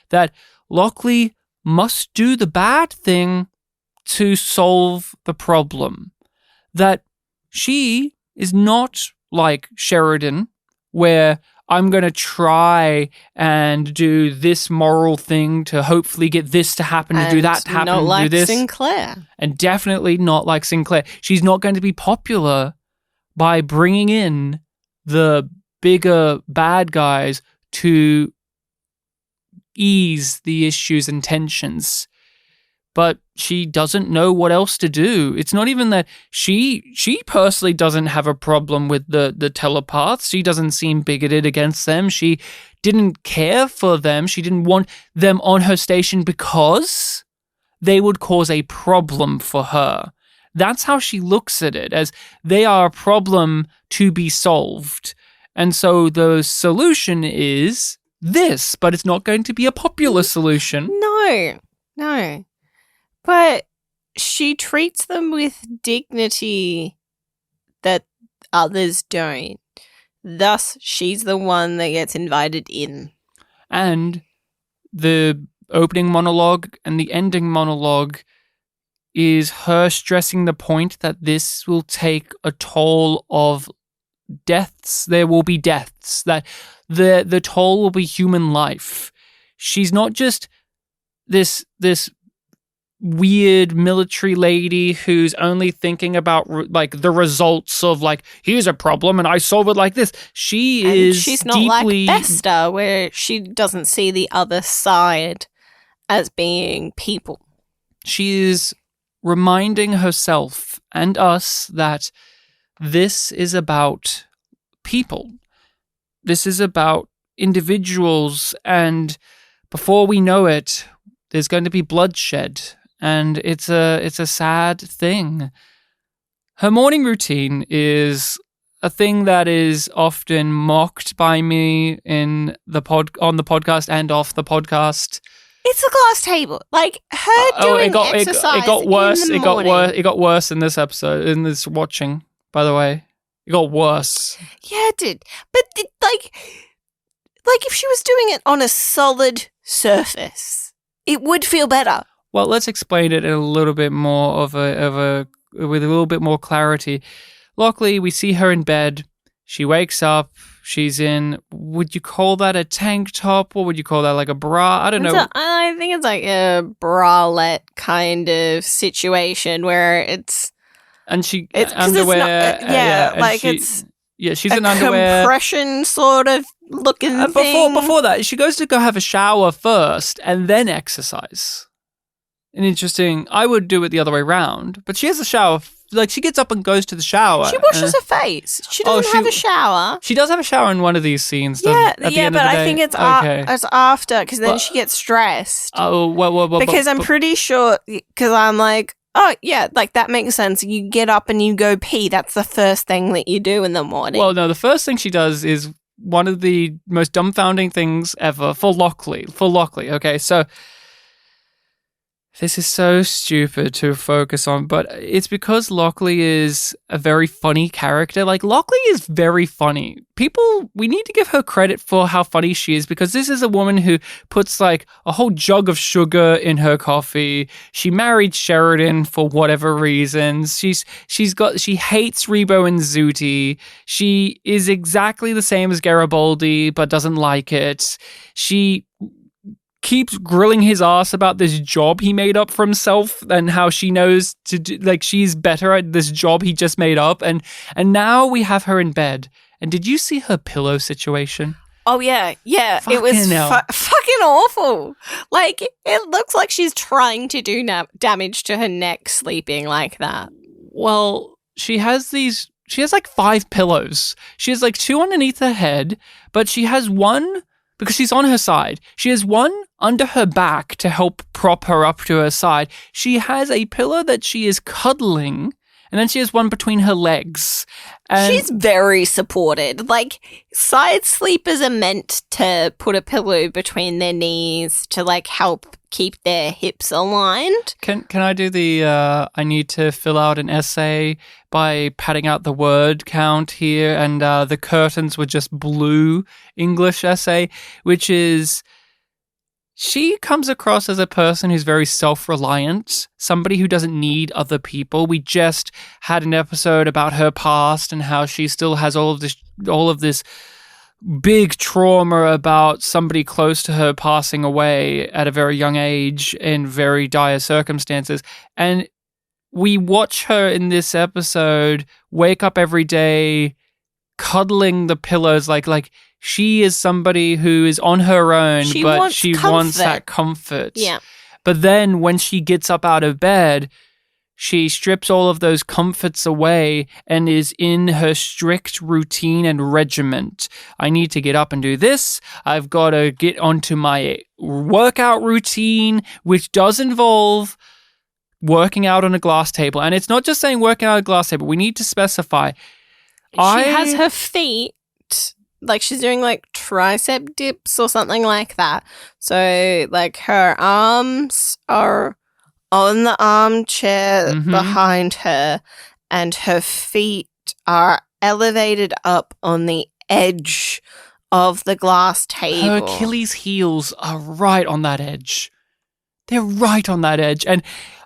That Lockley must do the bad thing to solve the problem. That she is not like Sheridan, where I'm going to try and do this moral thing to hopefully get this to happen, to do that to happen, not to like do this. Sinclair. And definitely not like Sinclair. She's not going to be popular by bringing in the bigger bad guys to ease the issues and tensions. But she doesn't know what else to do. It's not even that she personally doesn't have a problem with the telepaths. She doesn't seem bigoted against them. She didn't care for them. She didn't want them on her station because they would cause a problem for her. That's how she looks at it, as they are a problem to be solved. And so the solution is this, but it's not going to be a popular solution. No. But she treats them with dignity that others don't. Thus, she's the one that gets invited in. And the opening monologue and the ending monologue is her stressing the point that this will take a toll of deaths. There will be deaths. That the toll will be human life. She's not just this weird military lady who's only thinking about like the results of like, here's a problem and I solve it like this. She's not deeply like Esther, where she doesn't see the other side as being people. She is reminding herself and us that this is about people. This is about individuals, and before we know it, there's going to be bloodshed, and it's a sad thing. Her morning routine is a thing that is often mocked by me on the podcast and off the podcast. It's a glass table. Like her doing exercise. It got worse. In the morning. It got worse in this episode. In this watching, by the way, it got worse. Yeah, it did. But like if she was doing it on a solid surface, it would feel better. Well, let's explain it in a little bit more with a little bit more clarity. Lockley, we see her in bed. She wakes up. She's in, would you call that a tank top? What would you call that? Like a bra? I don't know. I think it's like a bralette kind of situation where it's underwear. She's in underwear. Compression sort of looking thing. Before that, she goes to go have a shower first and then exercise. And interesting, I would do it the other way around, but she has a shower. Like, she gets up and goes to the shower. She washes her face. She doesn't have a shower. She does have a shower in one of these scenes. But I think it's after, because then she gets stressed. Oh, well. Because I'm pretty sure, because I'm like, oh, yeah, like, that makes sense. You get up and you go pee. That's the first thing that you do in the morning. Well, no, the first thing she does is one of the most dumbfounding things ever for Lockley. Okay, so this is so stupid to focus on, but it's because Lockley is a very funny character. Like, Lockley is very funny. We need to give her credit for how funny she is, because this is a woman who puts like a whole jug of sugar in her coffee. She married Sheridan for whatever reasons. She hates Rebo and Zooty. She is exactly the same as Garibaldi, but doesn't like it. She keeps grilling his ass about this job he made up for himself and how she knows to do, like, she's better at this job he just made up, and now we have her in bed. And did you see her pillow situation? Oh yeah, Fucking it was fucking awful. Like, it looks like she's trying to do damage to her neck sleeping like that. Well, she has like 5 pillows. She has like 2 underneath her head, but she has one because she's on her side. She has one under her back to help prop her up to her side. She has a pillow that she is cuddling, and then she has one between her legs. And she's very supported. Like, side sleepers are meant to put a pillow between their knees to like help keep their hips aligned. Can I do the I need to fill out an essay by padding out the word count here, and the curtains were just blue English essay, which is, she comes across as a person who's very self-reliant, somebody who doesn't need other people. We just had an episode about her past and how she still has all of this big trauma about somebody close to her passing away at a very young age in very dire circumstances. And we watch her in this episode wake up every day cuddling the pillows like she is somebody who is on her own, but she wants that comfort. Yeah. But then when she gets up out of bed, she strips all of those comforts away and is in her strict routine and regiment. I need to get up and do this. I've got to get onto my workout routine, which does involve working out on a glass table. And it's not just saying working out on a glass table. We need to specify. She has her feet, like she's doing like tricep dips or something like that. So like her arms are on the armchair behind her, and her feet are elevated up on the edge of the glass table. Her Achilles' heels are right on that edge. They're right on that edge. And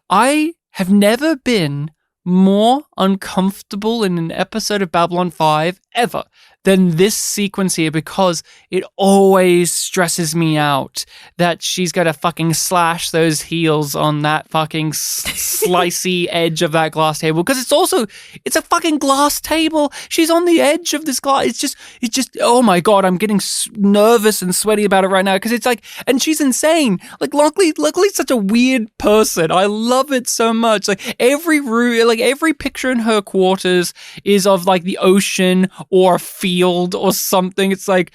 I have never been more uncomfortable in an episode of Babylon 5 ever than this sequence here, because it always stresses me out that she's going to fucking slash those heels on that fucking slicey edge of that glass table. Because it's a fucking glass table. She's on the edge of this glass. It's just, oh my God, I'm getting nervous and sweaty about it right now. Because it's like, and she's insane. Like, luckily, such a weird person. I love it so much. Like, every room, like, every picture in her quarters is of like the ocean or a field or something. It's like,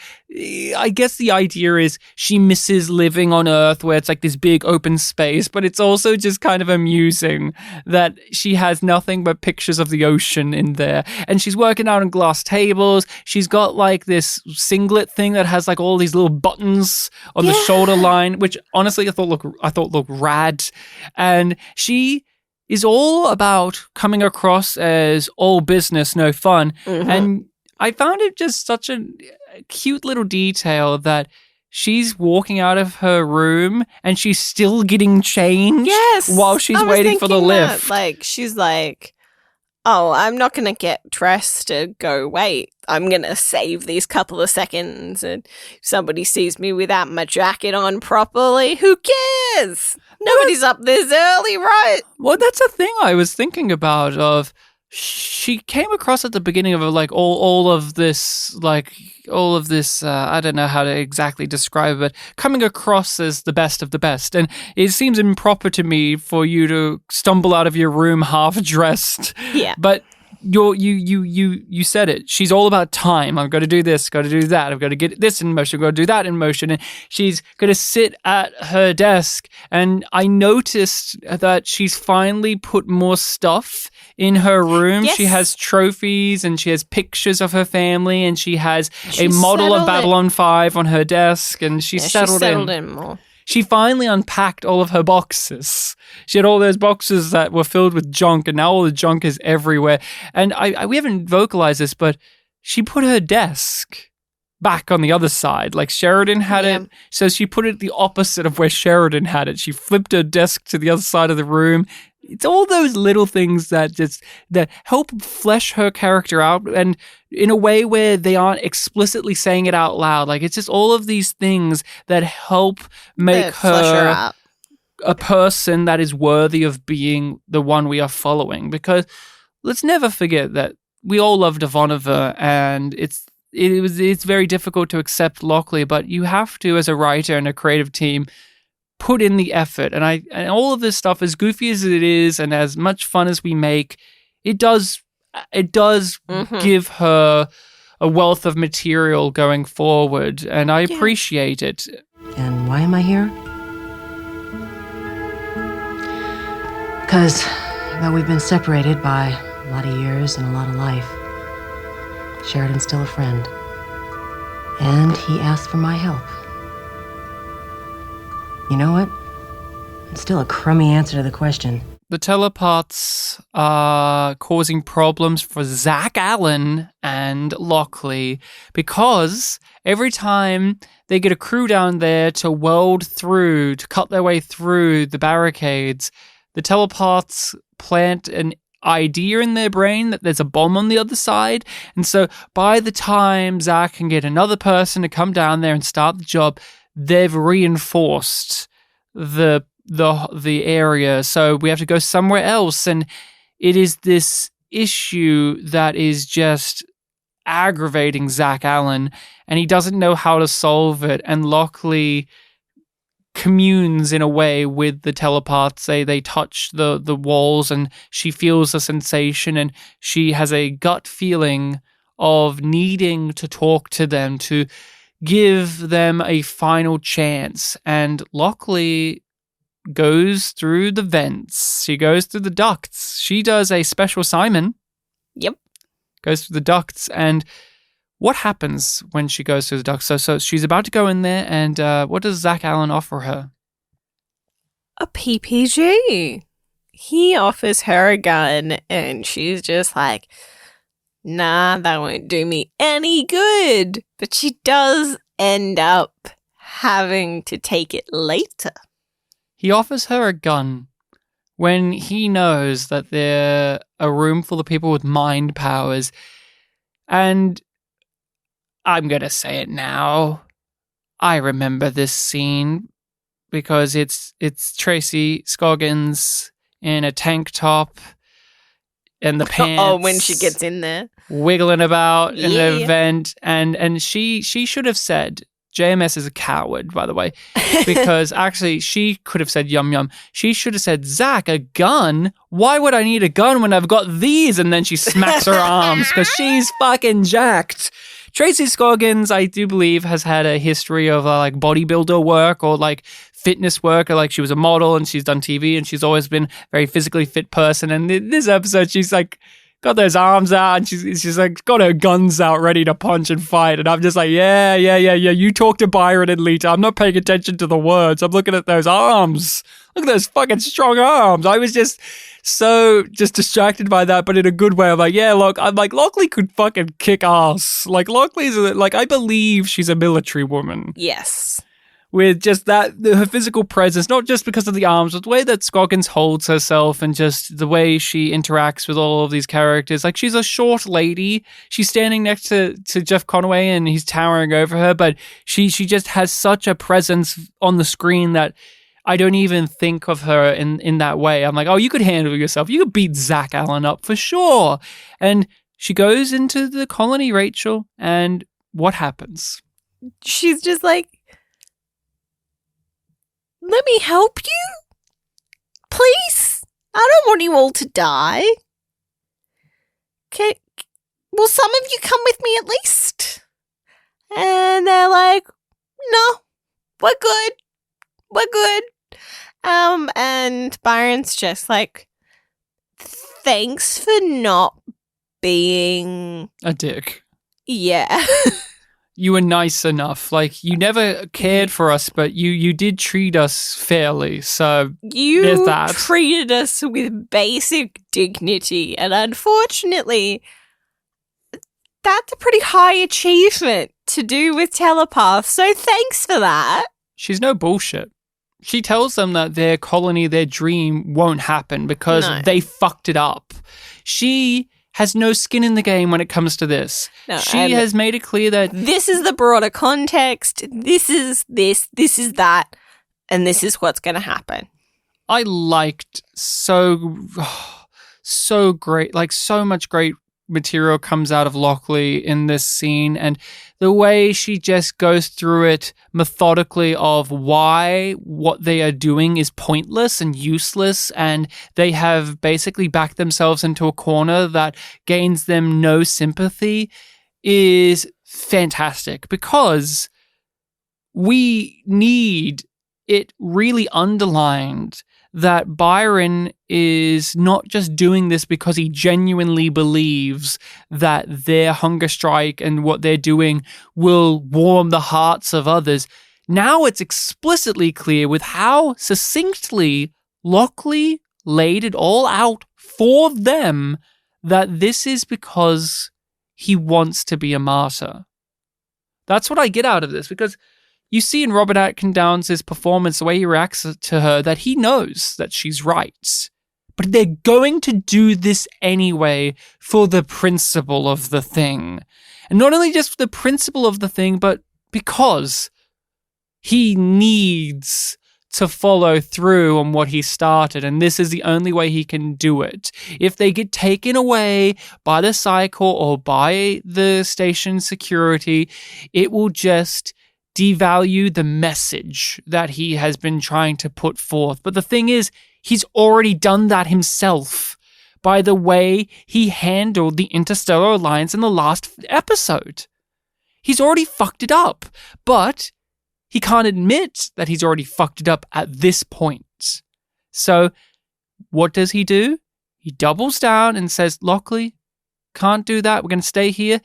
I guess the idea is she misses living on Earth where it's like this big open space, but it's also just kind of amusing that she has nothing but pictures of the ocean in there. And she's working out on glass tables. She's got like this singlet thing that has like all these little buttons on the shoulder line, which honestly I thought looked rad. And she is all about coming across as all business, no fun. Mm-hmm. And I found it just such a cute little detail that she's walking out of her room and she's still getting changed while she's waiting for the lift. Like, she's like, oh, I'm not going to get dressed to go wait. I'm going to save these couple of seconds. And if somebody sees me without my jacket on properly, who cares? Nobody's up this early, right? Well, that's a thing I was thinking about of... She came across at the beginning of like all of this, I don't know how to exactly describe it, coming across as the best of the best. And it seems improper to me for you to stumble out of your room half dressed. Yeah. But you said it. She's all about time. I've got to do this, got to do that. I've got to get this in motion, I've got to do that in motion. And she's going to sit at her desk. And I noticed that she's finally put more stuff in her room. Yes. She has trophies and she has pictures of her family and she has a model of Babylon 5 on her desk, and she's settled in more. She finally unpacked all of her boxes. She had all those boxes that were filled with junk, and now all the junk is everywhere. And we haven't vocalized this, but she put her desk back on the other side. Like Sheridan had it, so she put it the opposite of where Sheridan had it. She flipped her desk to the other side of the room. It's all those little things that help flesh her character out, and in a way where they aren't explicitly saying it out loud. Like, it's just all of these things that help make her a person that is worthy of being the one we are following. Because let's never forget that we all love Ivanova, and it's very difficult to accept Lockley, but you have to, as a writer and a creative team, put in the effort. And all of this stuff, as goofy as it is and as much fun as we make, it does give her a wealth of material going forward, and I appreciate it. And why am I here? Because though we've been separated by a lot of years and a lot of life, Sheridan's still a friend. And he asked for my help. You know what? It's still a crummy answer to the question. The telepaths are causing problems for Zach Allen and Lockley, because every time they get a crew down there to cut their way through the barricades, the telepaths plant an idea in their brain that there's a bomb on the other side. And so by the time Zach can get another person to come down there and start the job, they've reinforced the area, so we have to go somewhere else. And it is this issue that is just aggravating Zach Allen, and he doesn't know how to solve it. And Lockley communes in a way with the telepaths. They touch the walls, and she feels a sensation, and she has a gut feeling of needing to talk to them, to give them a final chance. And Lockley goes through the vents. She goes through the ducts. She does a special Simon. Yep. Goes through the ducts. And what happens when she goes through the ducts? So she's about to go in there, and what does Zach Allen offer her? A PPG. He offers her a gun, and she's just like, nah, that won't do me any good. But she does end up having to take it later. He offers her a gun when he knows that they're a room full of people with mind powers. And I'm going to say it now. I remember this scene because it's Tracy Scoggins in a tank top and the pants. Oh, when she gets in there. Wiggling about in an event. And she should have said, JMS is a coward, by the way, because actually she could have said yum yum. She should have said, Zach, a gun? Why would I need a gun when I've got these? And then she smacks her arms because she's fucking jacked. Tracy Scoggins, I do believe, has had a history of like bodybuilder work or like fitness work, or like she was a model and she's done TV and she's always been a very physically fit person. And in this episode, she's like got those arms out and she's like got her guns out ready to punch and fight. And I'm just like, yeah. You talk to Byron and Lita. I'm not paying attention to the words. I'm looking at those arms. Look at those fucking strong arms. I was just so distracted by that, but in a good way. I'm like, yeah, look, I'm like, Lockley could fucking kick ass. Like, Lockley's like, I believe she's a military woman. Yes. With just that, her physical presence, not just because of the arms, but the way that Scoggins holds herself and just the way she interacts with all of these characters. Like, she's a short lady. She's standing next to Jeff Conaway and he's towering over her, but she just has such a presence on the screen that I don't even think of her in that way. I'm like, oh, you could handle yourself. You could beat Zach Allen up for sure. And she goes into the colony, Rachel, and what happens? She's just like, let me help you? Please? I don't want you all to die. Will some of you come with me at least? And they're like, no, we're good. We're good. And Byron's just like, thanks for not being a dick. Yeah. You were nice enough. Like, you never cared for us, but you did treat us fairly. So there's that. You treated us with basic dignity. And unfortunately, that's a pretty high achievement to do with telepaths. So thanks for that. She's no bullshit. She tells them that their colony, their dream won't happen because they fucked it up. She has no skin in the game when it comes to this. No, she has made it clear that this is the broader context. This is that, and this is what's going to happen. I liked so great, like so much great material comes out of Lockley in this scene, and the way she just goes through it methodically of why what they are doing is pointless and useless, and they have basically backed themselves into a corner that gains them no sympathy is fantastic, because we need it really underlined that Byron is not just doing this because he genuinely believes that their hunger strike and what they're doing will warm the hearts of others. Now it's explicitly clear with how succinctly Lockley laid it all out for them that this is because he wants to be a martyr. That's what I get out of this, because you see in Robert Atkins Downes' performance, the way he reacts to her, that he knows that she's right. But they're going to do this anyway for the principle of the thing. And not only just for the principle of the thing, but because he needs to follow through on what he started. And this is the only way he can do it. If they get taken away by the cycle or by the station security, it will just devalue the message that he has been trying to put forth. But the thing is, he's already done that himself by the way he handled the Interstellar Alliance in the last episode. He's already fucked it up, but he can't admit that he's already fucked it up at this point. So what does he do? He doubles down and says, Lockley, can't do that. We're going to stay here.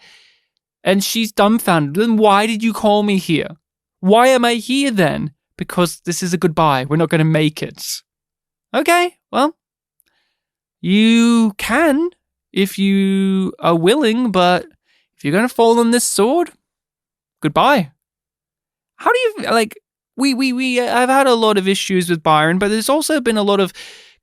And she's dumbfounded. Then why did you call me here? Why am I here then? Because this is a goodbye. We're not going to make it. Okay, well, you can if you are willing, but if you're going to fall on this sword, goodbye. How do you, like, I've had a lot of issues with Byron, but there's also been a lot of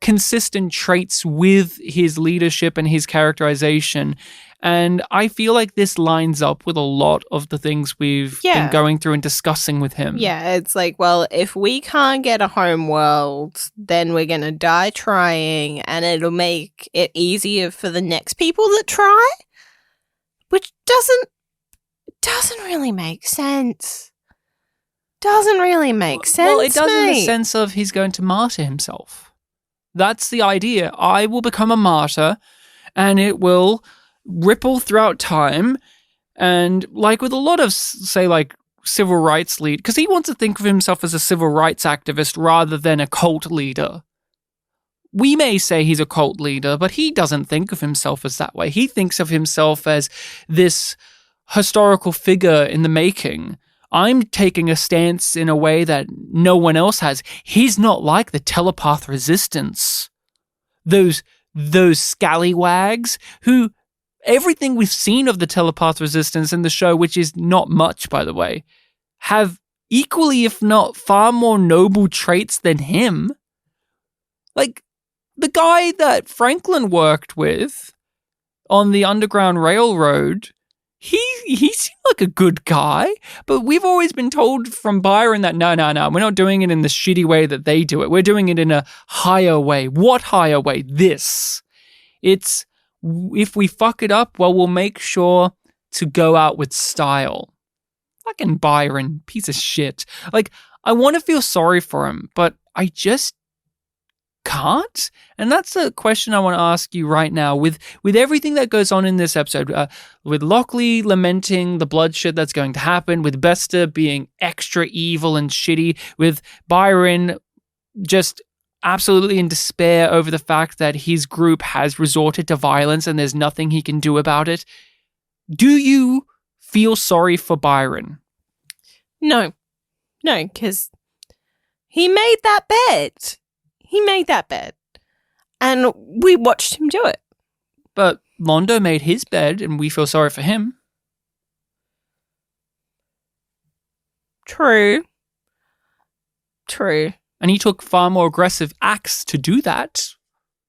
consistent traits with his leadership and his characterization. And I feel like this lines up with a lot of the things we've been going through and discussing with him. Yeah, it's like, well, if we can't get a home world, then we're going to die trying, and it'll make it easier for the next people that try, which doesn't really make sense. Doesn't really make sense. Well, it does in the sense of he's going to martyr himself. That's the idea. I will become a martyr, and it will ripple throughout time. And like with a lot of, say, like civil rights lead, because he wants to think of himself as a civil rights activist rather than a cult leader. We may say he's a cult leader, but he doesn't think of himself as that way. He thinks of himself as this historical figure in the making. I'm taking a stance in a way that no one else has. He's not like the telepath resistance. Those scallywags who, everything we've seen of the telepath resistance in the show, which is not much, by the way, have equally, if not far more noble traits than him. Like, the guy that Franklin worked with on the Underground Railroad, he seemed like a good guy, but we've always been told from Byron that no, we're not doing it in the shitty way that they do it. We're doing it in a higher way. What higher way? This. It's, if we fuck it up, well, we'll make sure to go out with style. Fucking Byron, piece of shit. Like, I want to feel sorry for him, but I just can't. And that's a question I want to ask you right now with everything that goes on in this episode, with Lockley lamenting the bloodshed that's going to happen, with Bester being extra evil and shitty, with Byron just absolutely in despair over the fact that his group has resorted to violence and there's nothing he can do about it. Do you feel sorry for Byron? No, because he made that bet. And we watched him do it. But Londo made his bed, and we feel sorry for him. True. And he took far more aggressive acts to do that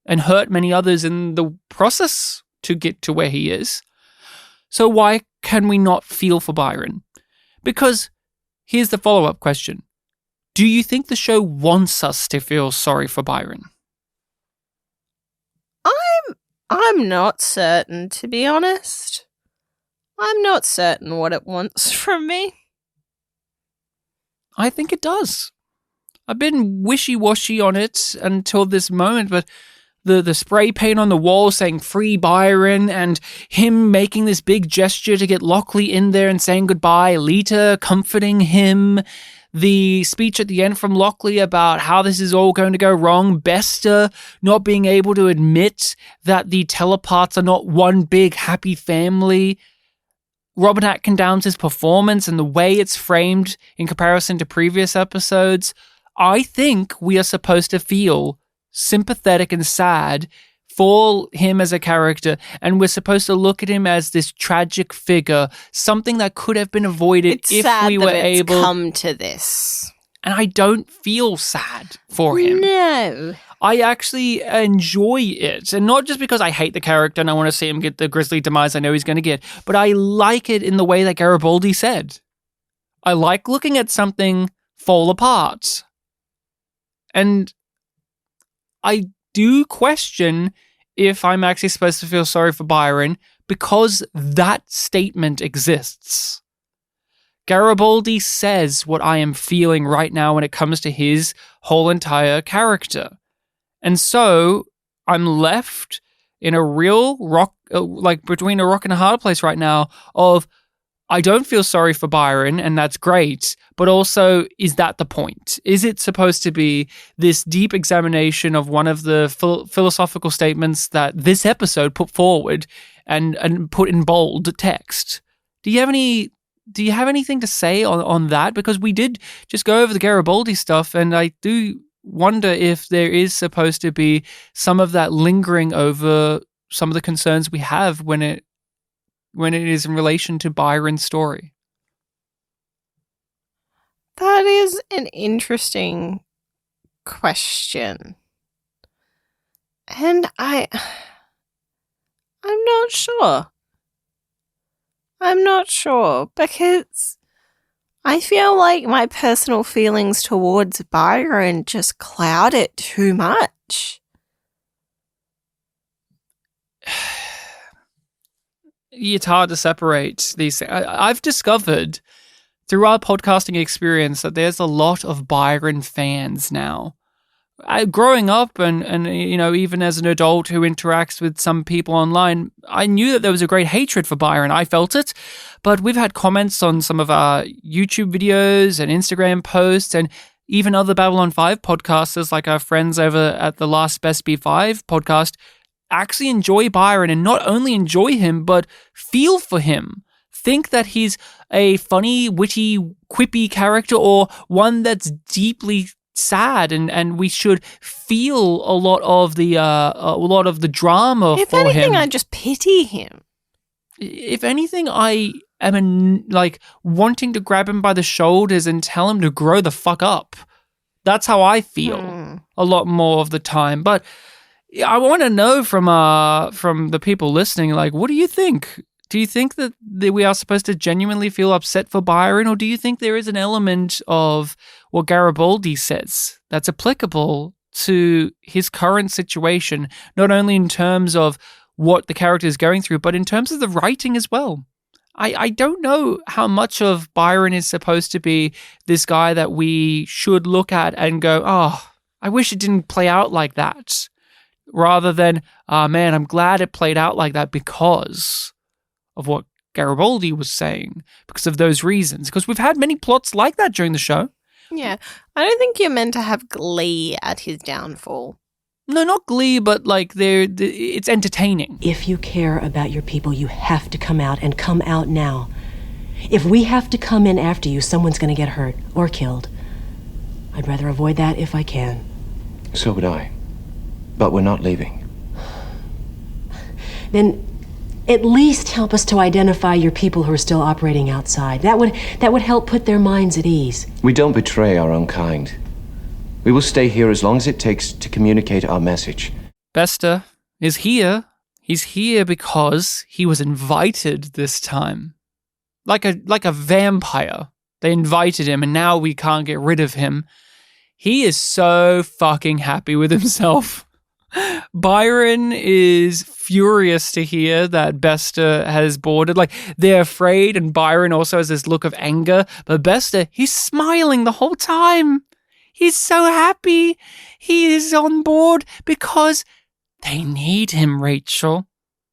and hurt many others in the process to get to where he is. So why can we not feel for Byron? Because here's the follow-up question. Do you think the show wants us to feel sorry for Byron? I'm not certain, to be honest. I'm not certain what it wants from me. I think it does. I've been wishy-washy on it until this moment, but the spray paint on the wall saying "Free Byron" and him making this big gesture to get Lockley in there and saying goodbye, Lita comforting him, the speech at the end from Lockley about how this is all going to go wrong, Bester not being able to admit that the telepaths are not one big happy family, Robert Atkindown's performance and the way it's framed in comparison to previous episodes. I think we are supposed to feel sympathetic and sad for him as a character, and we're supposed to look at him as this tragic figure, something that could have been avoided it's if sad we were that it's able come to this. And I don't feel sad for him. No. I actually enjoy it, and not just because I hate the character and I want to see him get the grisly demise I know he's going to get, but I like it in the way that Garibaldi said. I like looking at something fall apart. And I do question if I'm actually supposed to feel sorry for Byron because that statement exists. Garibaldi says what I am feeling right now when it comes to his whole entire character. And so I'm left in a real rock, like between a rock and a hard place right now of I don't feel sorry for Byron, and that's great, but also, is that the point? Is it supposed to be this deep examination of one of the philosophical statements that this episode put forward and put in bold text? Do you have anything to say on that? Because we did just go over the Garibaldi stuff, and I do wonder if there is supposed to be some of that lingering over some of the concerns we have when it is in relation to Byron's story. That is an interesting question. And I'm not sure. I'm not sure because I feel like my personal feelings towards Byron just cloud it too much. It's hard to separate these things. I've discovered through our podcasting experience that there's a lot of Byron fans now. Growing up and even as an adult who interacts with some people online, I knew that there was a great hatred for Byron. I felt it, but we've had comments on some of our YouTube videos and Instagram posts and even other Babylon 5 podcasters like our friends over at the Last Best B5 podcast actually enjoy Byron and not only enjoy him, but feel for him. Think that he's a funny, witty, quippy character or one that's deeply sad and we should feel a lot of the drama if for anything, him. I just pity him. If anything, I am wanting to grab him by the shoulders and tell him to grow the fuck up. That's how I feel a lot more of the time. But I want to know from the people listening, like, what do you think? Do you think that we are supposed to genuinely feel upset for Byron, or do you think there is an element of what Garibaldi says that's applicable to his current situation, not only in terms of what the character is going through, but in terms of the writing as well? I don't know how much of Byron is supposed to be this guy that we should look at and go, oh, I wish it didn't play out like that, rather than, man, I'm glad it played out like that because of what Garibaldi was saying, because of those reasons. Because we've had many plots like that during the show. Yeah. I don't think you're meant to have glee at his downfall. No, not glee, but like it's entertaining. If you care about your people, you have to come out and come out now. If we have to come in after you, someone's going to get hurt or killed. I'd rather avoid that if I can. So would I. But we're not leaving. Then at least help us to identify your people who are still operating outside. That would help put their minds at ease. We don't betray our own kind. We will stay here as long as it takes to communicate our message. Bester is here. He's here because he was invited this time. Like a vampire. They invited him and now we can't get rid of him. He is so fucking happy with himself. Byron is furious to hear that Bester has boarded. Like, they're afraid, and Byron also has this look of anger. But Bester, he's smiling the whole time. He's so happy. He is on board because they need him, Rachel.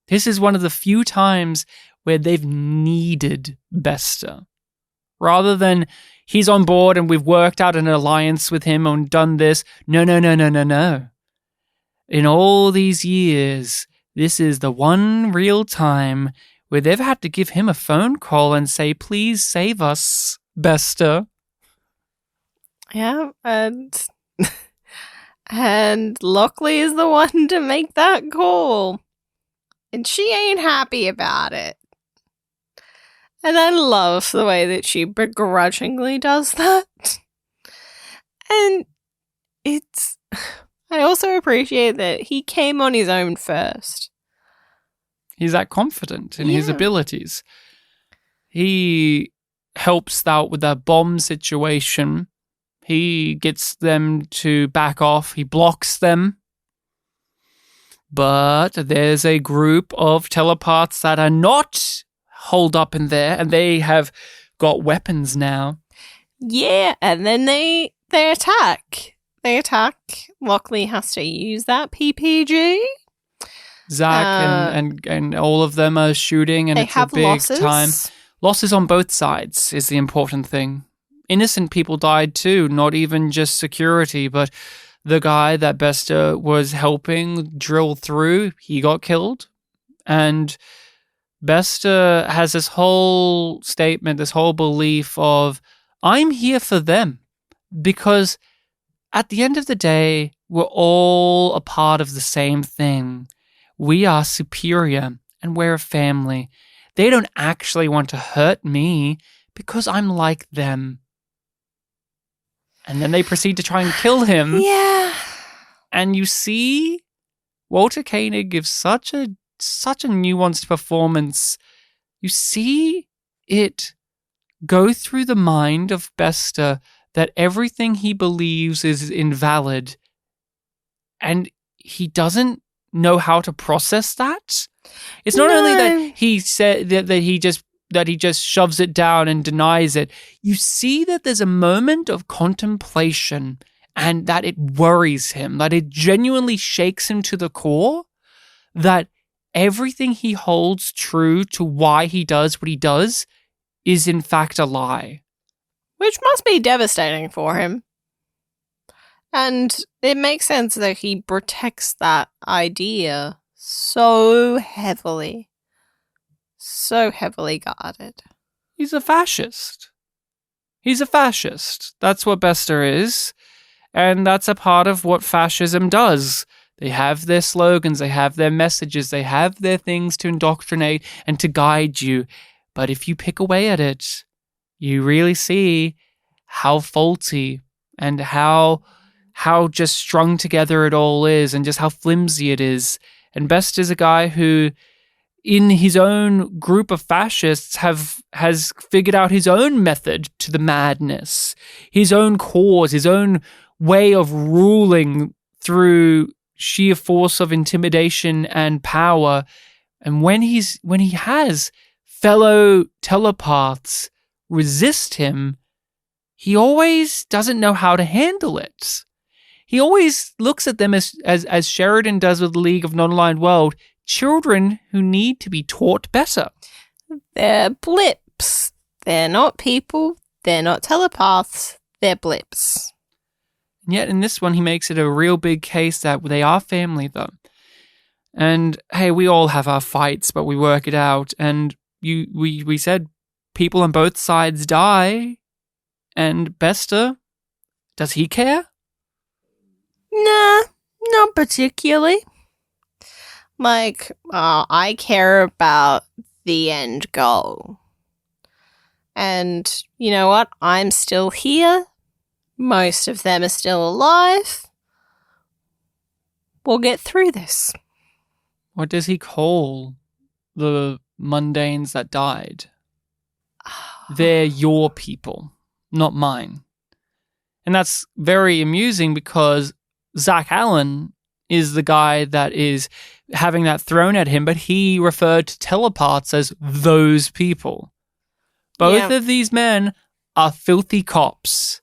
This is one of the few times where they've needed Bester. Rather than he's on board and we've worked out an alliance with him and done this. No. In all these years, this is the one real time where they've had to give him a phone call and say, please save us, Bester. Yeah, and Lockley is the one to make that call. And she ain't happy about it. And I love the way that she begrudgingly does that. And I also appreciate that he came on his own first. He's that confident in his abilities. He helps out with that bomb situation. He gets them to back off. He blocks them. But there's a group of telepaths that are not holed up in there, and they have got weapons now. Yeah, and then they attack. They attack. Lockley has to use that PPG. Zach and all of them are shooting, and it's a big losses. time. Losses on both sides is the important thing. Innocent people died too, not even just security, but the guy that Bester was helping drill through, he got killed. And Bester has this whole statement, this whole belief of, I'm here for them. Because at the end of the day, we're all a part of the same thing. we are superior and we're a family. They don't actually want to hurt me because I'm like them. And then they proceed to try and kill him. Yeah. And you see Walter Koenig gives such a nuanced performance. You see it go through the mind of Bester that everything he believes is invalid, and he doesn't know how to process that. It's not only that he said that he just shoves it down and denies it. You see that there's a moment of contemplation and that it worries him, that it genuinely shakes him to the core, that everything he holds true to why he does what he does is in fact a lie. Which must be devastating for him. And it makes sense that he protects that idea so heavily guarded. He's a fascist. That's what Bester is. And that's a part of what fascism does. They have their slogans, they have their messages, they have their things to indoctrinate and to guide you. But if you pick away at it, you really see how faulty and how just strung together it all is and just how flimsy it is. And Bester's a guy who, in his own group of fascists, has figured out his own method to the madness, his own cause, his own way of ruling through sheer force of intimidation and power. And when he has fellow telepaths resist him, he always doesn't know how to handle it. He always looks at them as Sheridan does with the League of Non-Aligned World, children who need to be taught better. They're blips. They're not people. They're not telepaths. They're blips. And yet in this one, he makes it a real big case that they are family, though. And hey, we all have our fights, but we work it out. And we said people on both sides die. And Bester, does he care? Nah, not particularly. I care about the end goal. And you know what? I'm still here. Most of them are still alive. We'll get through this. What does he call the mundanes that died? They're your people, not mine. And that's very amusing because Zach Allen is the guy that is having that thrown at him, but he referred to telepaths as those people. Both of these men are filthy cops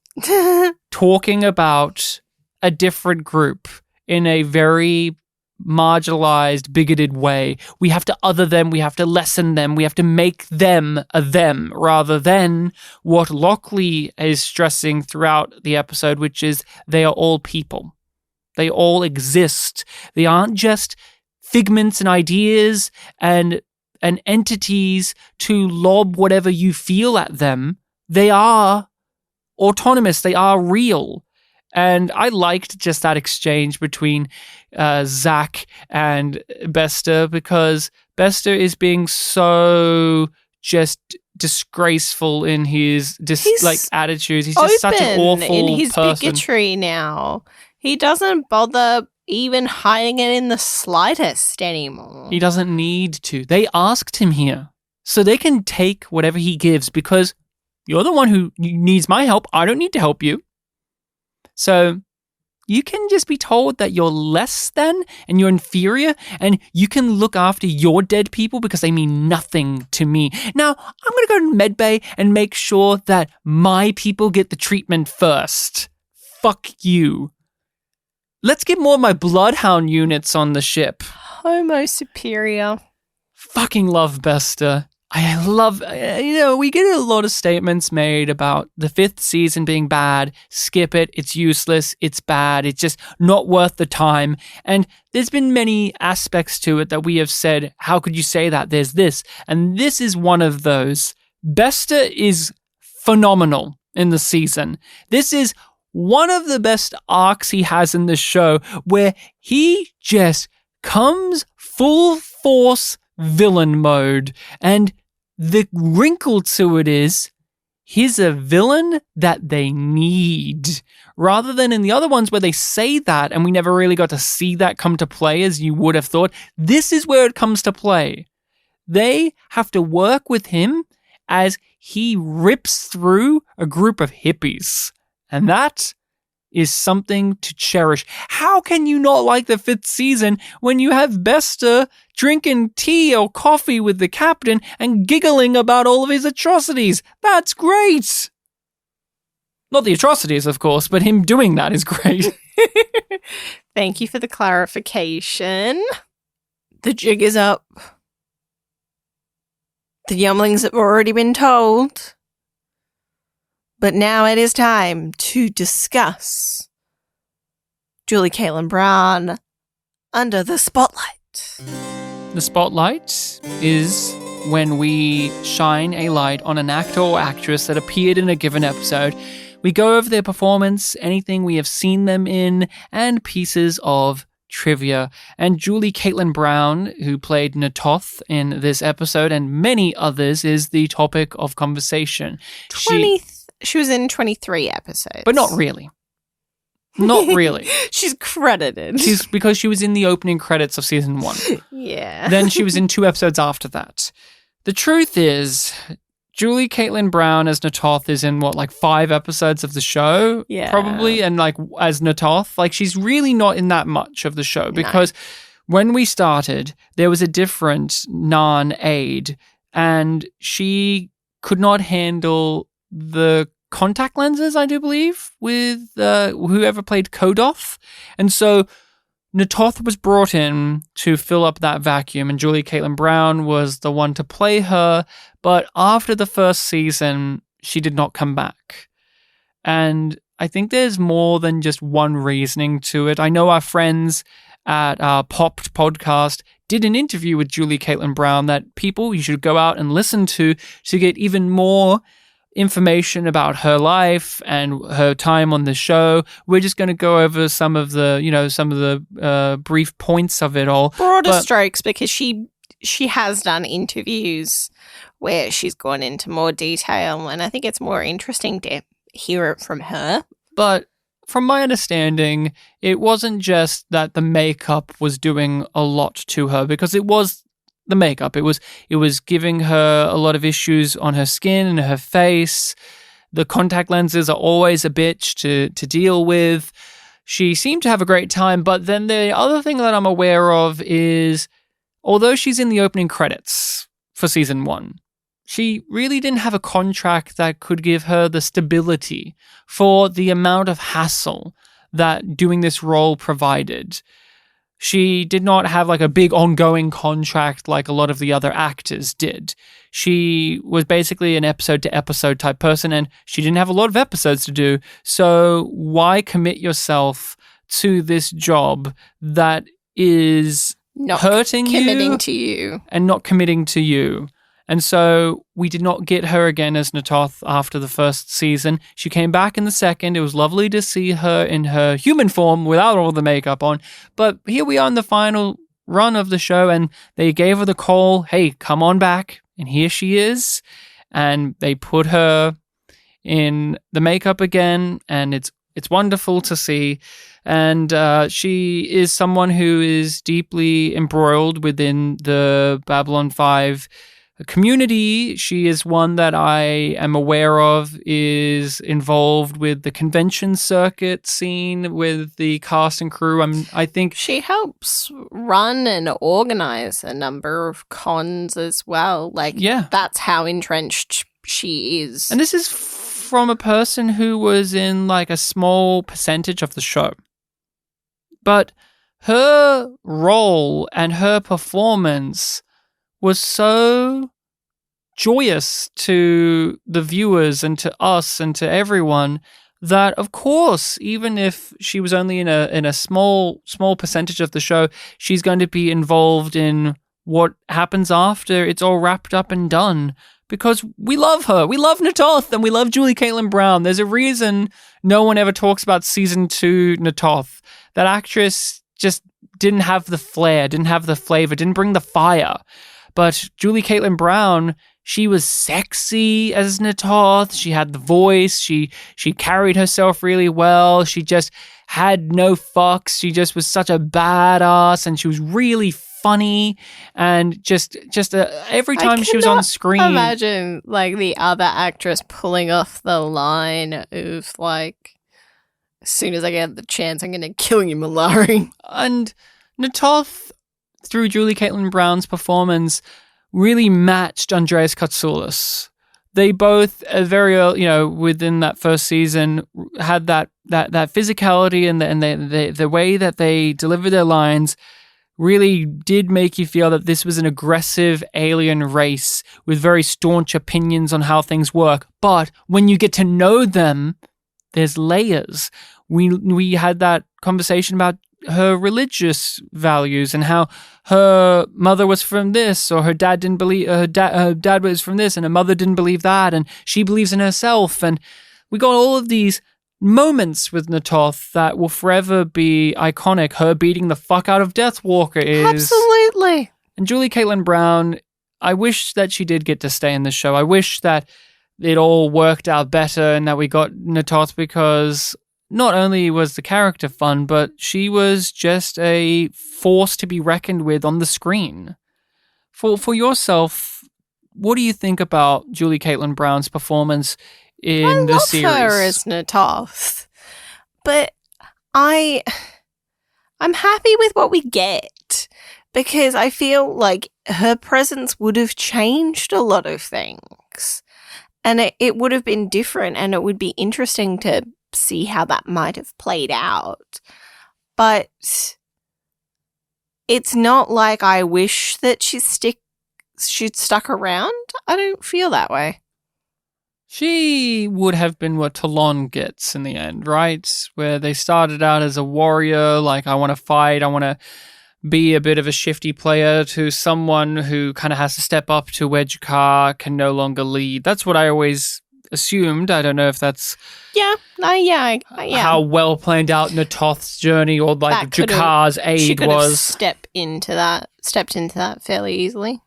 talking about a different group in a very marginalized, bigoted way. We have to other them, we have to lessen them, we have to make them a them, rather than what Lockley is stressing throughout the episode, which is they are all people. They all exist. They aren't just figments and ideas and entities to lob whatever you feel at them. They are autonomous. They are real. And I liked just that exchange between Zach and Bester, because Bester is being so just disgraceful in his attitudes. He's just such an awful person. In his bigotry now. He doesn't bother even hiding it in the slightest anymore. He doesn't need to. They asked him here, so they can take whatever he gives because you're the one who needs my help. I don't need to help you. So you can just be told that you're less than and you're inferior and you can look after your dead people because they mean nothing to me. Now, I'm going to go to medbay and make sure that my people get the treatment first. Fuck you. Let's get more of my bloodhound units on the ship. Homo superior. Fucking love Bester. I love, we get a lot of statements made about the 5th season being bad. Skip it. It's useless. It's bad. It's just not worth the time. And there's been many aspects to it that we have said, how could you say that? There's this. And this is one of those. Bester is phenomenal in the season. This is one of the best arcs he has in the show, where he just comes full force villain mode. And the wrinkle to it is, he's a villain that they need. Rather than in the other ones where they say that and we never really got to see that come to play as you would have thought, this is where it comes to play. They have to work with him as he rips through a group of hippies. And that is something to cherish. How can you not like the 5th season when you have Bester drinking tea or coffee with the captain and giggling about all of his atrocities? That's great! Not the atrocities, of course, but him doing that is great. Thank you for the clarification. The jig is up. The younglings have already been told. But now it is time to discuss Julie Caitlin Brown under the spotlight. The spotlight is when we shine a light on an actor or actress that appeared in a given episode. We go over their performance, anything we have seen them in, and pieces of trivia. And Julie Caitlin Brown, who played Natoth in this episode and many others, is the topic of conversation. She was in 23 episodes. But not really. Not really. She's credited. Because she was in the opening credits of season 1. Yeah. Then she was in 2 episodes after that. The truth is, Julie Caitlin Brown as Natoth is in, 5 episodes of the show? Yeah. Probably. And, as Natoth, she's really not in that much of the show. Because when we started, there was a different non-aide. And she could not handle the contact lenses, I do believe, with whoever played Kodoth. And so Natoth was brought in to fill up that vacuum, and Julie Caitlin Brown was the one to play her. But after the first season, she did not come back. And I think there's more than just one reasoning to it. I know our friends at Popped Podcast did an interview with Julie Caitlin Brown that you should go out and listen to get even more information about her life and her time on the show. We're just going to go over some of the brief points of it all. Broader strokes, because she has done interviews where she's gone into more detail, and I think it's more interesting to hear it from her. But from my understanding, it wasn't just that the makeup was doing a lot to her, because it was the makeup. It was giving her a lot of issues on her skin and her face. The contact lenses are always a bitch to deal with. She seemed to have a great time, but then the other thing that I'm aware of is, although she's in the opening credits for season 1, she really didn't have a contract that could give her the stability for the amount of hassle that doing this role provided. She did not have a big ongoing contract like a lot of the other actors did. She was basically an episode-to-episode type person, and she didn't have a lot of episodes to do. So why commit yourself to this job that is Not hurting committing to you and not committing to you? And so we did not get her again as Natoth after the first season. She came back in the second. It was lovely to see her in her human form without all the makeup on. But here we are in the final run of the show, and they gave her the call, hey, come on back. And here she is. And they put her in the makeup again, and it's wonderful to see. And she is someone who is deeply embroiled within the Babylon 5 community. She is one that I am aware of is involved with the convention circuit scene with the cast and crew. I think she helps run and organize a number of cons as well. That's how entrenched she is. And this is from a person who was in a small percentage of the show. But her role and her performance was so joyous to the viewers and to us and to everyone that, of course, even if she was only in a small percentage of the show, she's going to be involved in what happens after it's all wrapped up and done. Because we love her. We love Natoth and we love Julie Caitlin Brown. There's a reason no one ever talks about season 2 Natoth. That actress just didn't have the flair, didn't have the flavor, didn't bring the fire. But Julie Caitlin Brown, she was sexy as Natoth. She had the voice. She carried herself really well. She just had no fucks. She just was such a badass, and she was really funny. And just every time she was on screen, imagine like the other actress pulling off the line of like, as soon as I get the chance, I'm going to kill you, Malari. And Natoth, through Julie Caitlin Brown's performance, really matched Andreas Katsoulis. They both, very early, within that first season, had that physicality and the way that they delivered their lines really did make you feel that this was an aggressive alien race with very staunch opinions on how things work. But when you get to know them, there's layers. We had that conversation about her religious values and how her mother was from this, or her dad didn't believe, her dad was from this, and her mother didn't believe that, and she believes in herself. And we got all of these moments with Natoth that will forever be iconic. Her beating the fuck out of Deathwalker is absolutely. And Julie Caitlin Brown, I wish that she did get to stay in the show. I wish that it all worked out better and that we got Natoth, because not only was the character fun, but she was just a force to be reckoned with on the screen. For yourself, what do you think about Julie Caitlin Brown's performance in the series? I love her as Natoth, but I'm happy with what we get, because I feel like her presence would have changed a lot of things, and it would have been different, and it would be interesting to see how that might have played out. But it's not like I wish that she'd stuck around. I don't feel that way. She would have been what Talon gets in the end, right? Where they started out as a warrior, like, I want to fight, I want to be a bit of a shifty player, to someone who kind of has to step up to where Jakar can no longer lead. That's what I always assumed. I don't know if that's how well planned out Natoth's journey, or like Jakar's aid she could was. Have stepped into that fairly easily.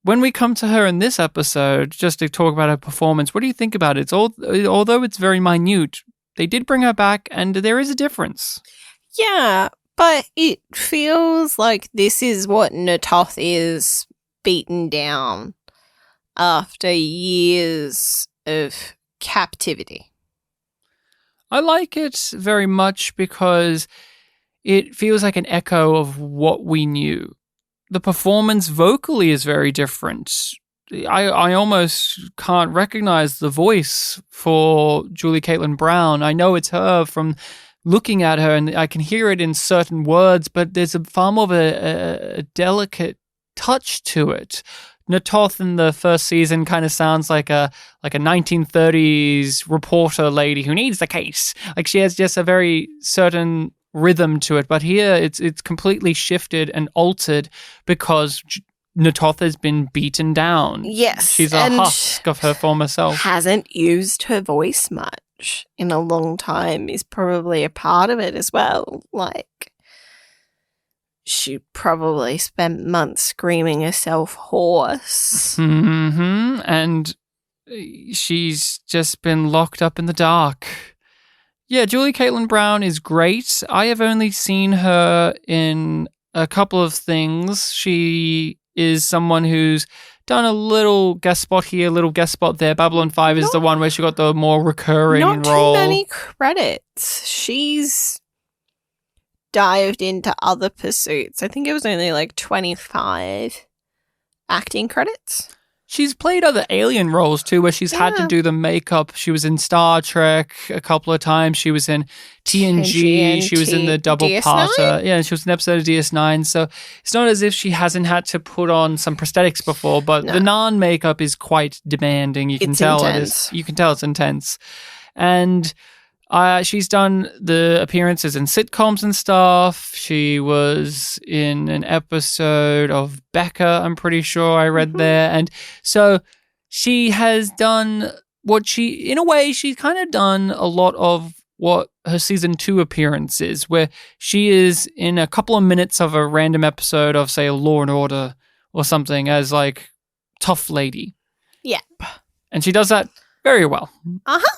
When we come to her in this episode, just to talk about her performance, what do you think about it? Although it's very minute, they did bring her back, and there is a difference. Yeah, but it feels like this is what Natoth is, beaten down after years of captivity. I like it very much because it feels like an echo of what we knew. The performance vocally is very different. I almost can't recognize the voice for Julie Caitlin Brown. I know it's her from looking at her, and I can hear it in certain words, but there's a far more of a delicate touch to it. Natoth in the first season kind of sounds like a 1930s reporter lady who needs the case. Like, she has just a very certain rhythm to it, but here it's completely shifted and altered because Natoth has been beaten down. Yes, she's a husk of her former self. Hasn't used her voice much in a long time is probably a part of it as well. Like, she probably spent months screaming herself hoarse. Mm-hmm. And she's just been locked up in the dark. Yeah, Julie Caitlin Brown is great. I have only seen her in a couple of things. She is someone who's done a little guest spot here, a little guest spot there. Babylon 5 is the one where she got the more recurring role. Not too many credits. She's dived into other pursuits. I think it was only like 25 acting credits. She's played other alien roles too, where she's had to do the makeup. She was in Star Trek a couple of times. She was in TNG. She was in the double-parter. Yeah, she was in an episode of DS9. So it's not as if she hasn't had to put on some prosthetics before, but the non-makeup is quite demanding. You can tell intense. You can tell it's intense. And she's done the appearances in sitcoms and stuff. She was in an episode of Becca, I'm pretty sure I read there. And so she has done in a way, she's kind of done a lot of what her season 2 appearance is, where she is in a couple of minutes of a random episode of, say, Law and Order or something as like tough lady. Yep. And she does that very well. Uh-huh.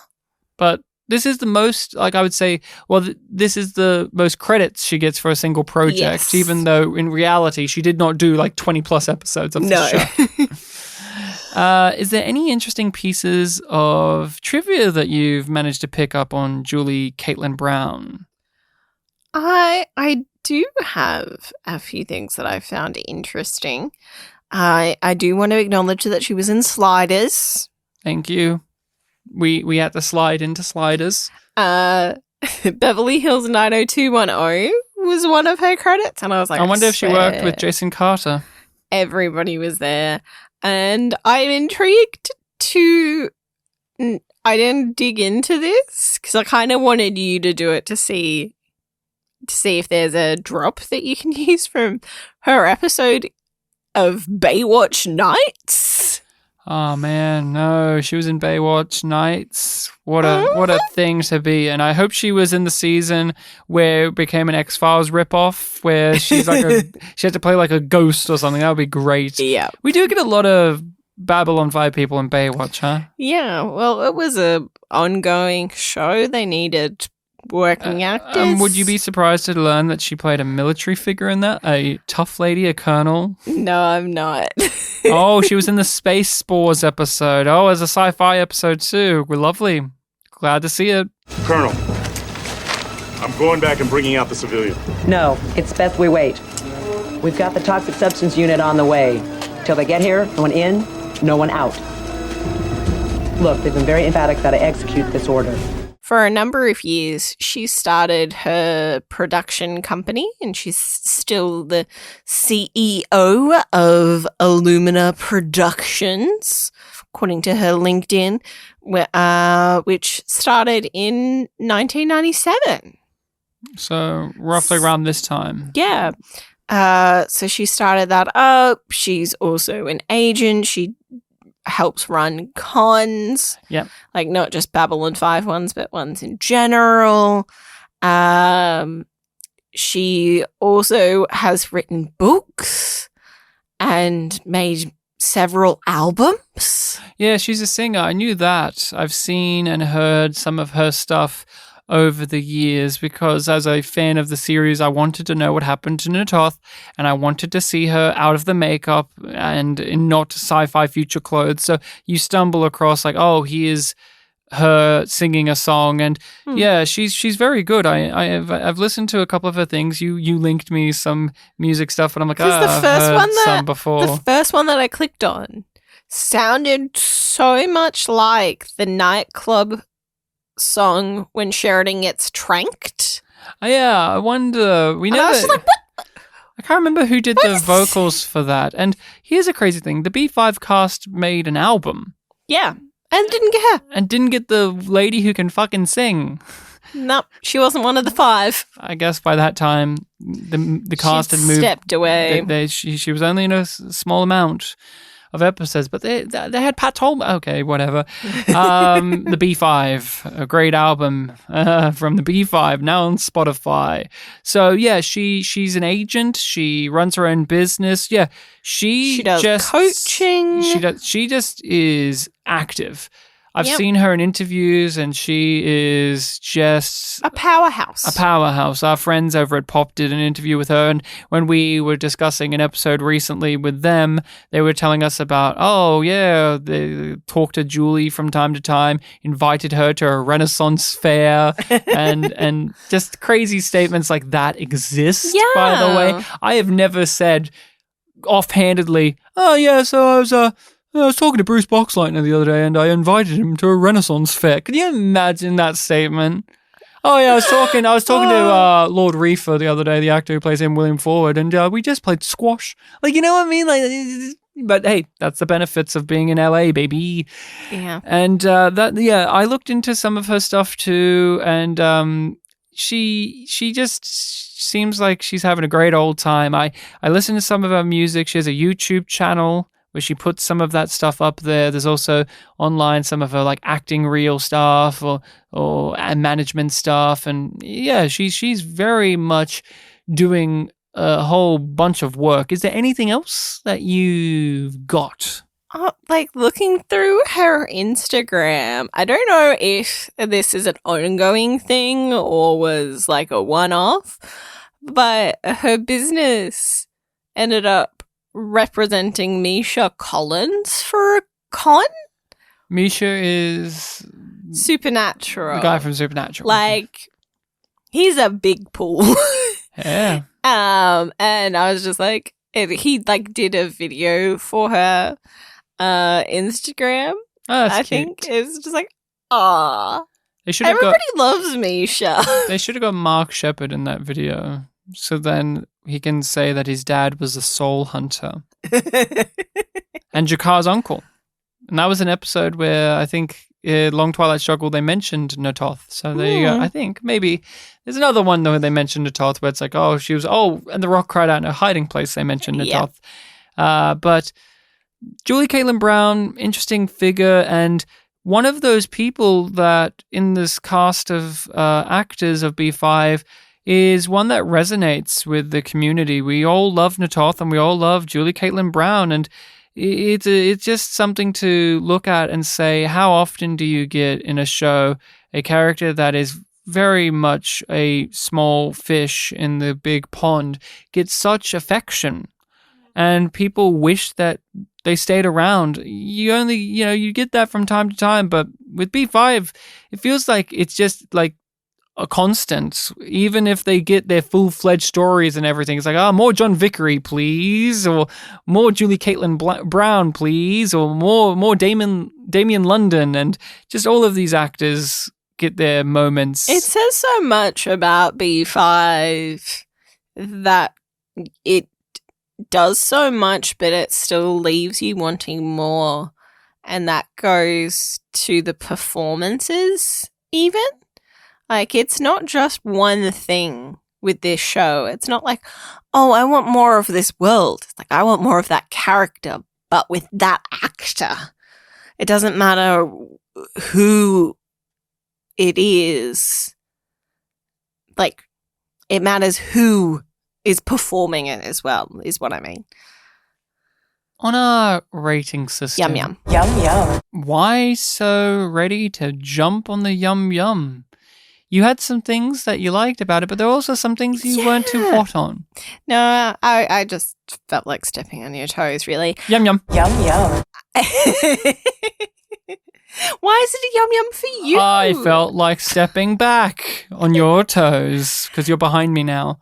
But this is the most, like I would say, well, this is the most credits she gets for a single project, Yes. even though in reality she did not do like 20 plus episodes of the show. Is there any interesting pieces of trivia that you've managed to pick up on Julie Caitlin Brown? I do have a few things that I found interesting. I do want to acknowledge that she was in Sliders. Thank you. We had to slide into Sliders. Beverly Hills 90210 was one of her credits, and I was like, I wonder if she worked swear. with Jason Carter. Everybody was there, and I'm intrigued to. I didn't dig into this because I kind of wanted you to do it to see if there's a drop that you can use from her episode of Baywatch Nights. Oh man, no, she was in Baywatch Nights. What a thing to be. And I hope she was in the season where it became an X-Files ripoff, where she's like she had to play like a ghost or something. That would be great. Yeah. We do get a lot of Babylon 5 people in Baywatch, huh? Yeah, well, it was a ongoing show. They needed working actors. Would you be surprised to learn that she played a military figure in that? A tough lady, a colonel? No, I'm not. Oh, she was in the Space Spores episode. Oh, as a sci-fi episode too. We're lovely. Glad to see it. Colonel, I'm going back and bringing out the civilian. No, it's best we wait. We've got the toxic substance unit on the way. Till they get here, no one in, no one out. Look, they've been very emphatic that I execute this order. For a number of years, she started her production company, and she's still the CEO of Illumina Productions, according to her LinkedIn, which started in 1997. So roughly around this time. Yeah. So she started that up. She's also an agent. She helps run cons. Yep. Like not just Babylon 5 ones, but ones in general. She also has written books and made several albums. Yeah, she's a singer. I knew that. I've seen and heard some of her stuff over the years because as a fan of the series, I wanted to know what happened to Natoth, and I wanted to see her out of the makeup and in not sci-fi future clothes. So you stumble across like, oh, here's her singing a song, and yeah, she's very good. I've listened to a couple of her things. You linked me some music stuff, and I'm like, I've heard some before. The first one that I clicked on sounded so much like the nightclub song when Sheridan gets tranked. Oh, yeah, I wonder. And I was just like, what? I can't remember who did the vocals for that. And here's a crazy thing: the B5 cast made an album. Yeah, and didn't get her. And didn't get the lady who can fucking sing. Nope, she wasn't one of the 5. I guess by that time the cast She'd had moved. stepped away. She was only in a small amount of episodes, but they had Pat Tolman. Okay, whatever. The B5, a great album from the B5, now on Spotify. So yeah, she's an agent. She runs her own business. Yeah, she does just coaching. She just is active. I've seen her in interviews, and she is just a powerhouse. A powerhouse. Our friends over at Pop did an interview with her, and when we were discussing an episode recently with them, they were telling us about, oh, yeah, they talked to Julie from time to time, invited her to a Renaissance fair, and just crazy statements like that exist, by the way. I have never said offhandedly, oh, yeah, so I was talking to Bruce Boxleitner the other day, and I invited him to a Renaissance fair. Can you imagine that statement? Oh yeah, I was talking to Lord Reefer the other day, the actor who plays him, William Forward, and we just played squash. Like, you know what I mean? Like, but hey, that's the benefits of being in LA, baby. Yeah. And I looked into some of her stuff too, and she just seems like she's having a great old time. I listened to some of her music. She has a YouTube channel where she puts some of that stuff up there. There's also online some of her like acting reel stuff or management stuff. And yeah, she's very much doing a whole bunch of work. Is there anything else that you've got? Like looking through her Instagram, I don't know if this is an ongoing thing or was like a one-off, but her business ended up representing Misha Collins for a con. Misha is Supernatural. the guy from Supernatural. Like, he's a big pool. Yeah. And I was just like, he like did a video for her Instagram. Oh, that's I cute. think it's just like, ah, Everybody loves Misha. They should have got Mark Shepard in that video, so then he can say that his dad was a soul hunter and Jakar's uncle. And that was an episode where I think Long Twilight Struggle they mentioned Natoth. So there you go. I think maybe there's another one though where they mentioned Natoth where it's like, oh, she was and the rock cried out in her hiding place. They mentioned Natoth, but Julie Caitlin Brown, interesting figure, and one of those people that in this cast of actors of B5 is one that resonates with the community. We all love Natoth and we all love Julie Caitlin Brown, and it's just something to look at and say, how often do you get in a show a character that is very much a small fish in the big pond get such affection, and people wish that they stayed around. You only, you get that from time to time, but with B5, it feels like it's just like a constant. Even if they get their full-fledged stories and everything, it's like, more John Vickery, please, or more Julie Caitlin Brown, please, or more Damian London, and just all of these actors get their moments. It says so much about B5 that it does so much, but it still leaves you wanting more. And that goes to the performances, even. Like, it's not just one thing with this show. It's not like, oh, I want more of this world. It's like, I want more of that character, but with that actor. It doesn't matter who it is. Like, it matters who is performing it as well, is what I mean. On our rating system, Yum. why so ready to jump on the Yum? You had some things that you liked about it, but there were also some things you weren't too hot on. No, I just felt like stepping on your toes, really. Yum. Why is it a yum for you? I felt like stepping back on your toes because you're behind me now.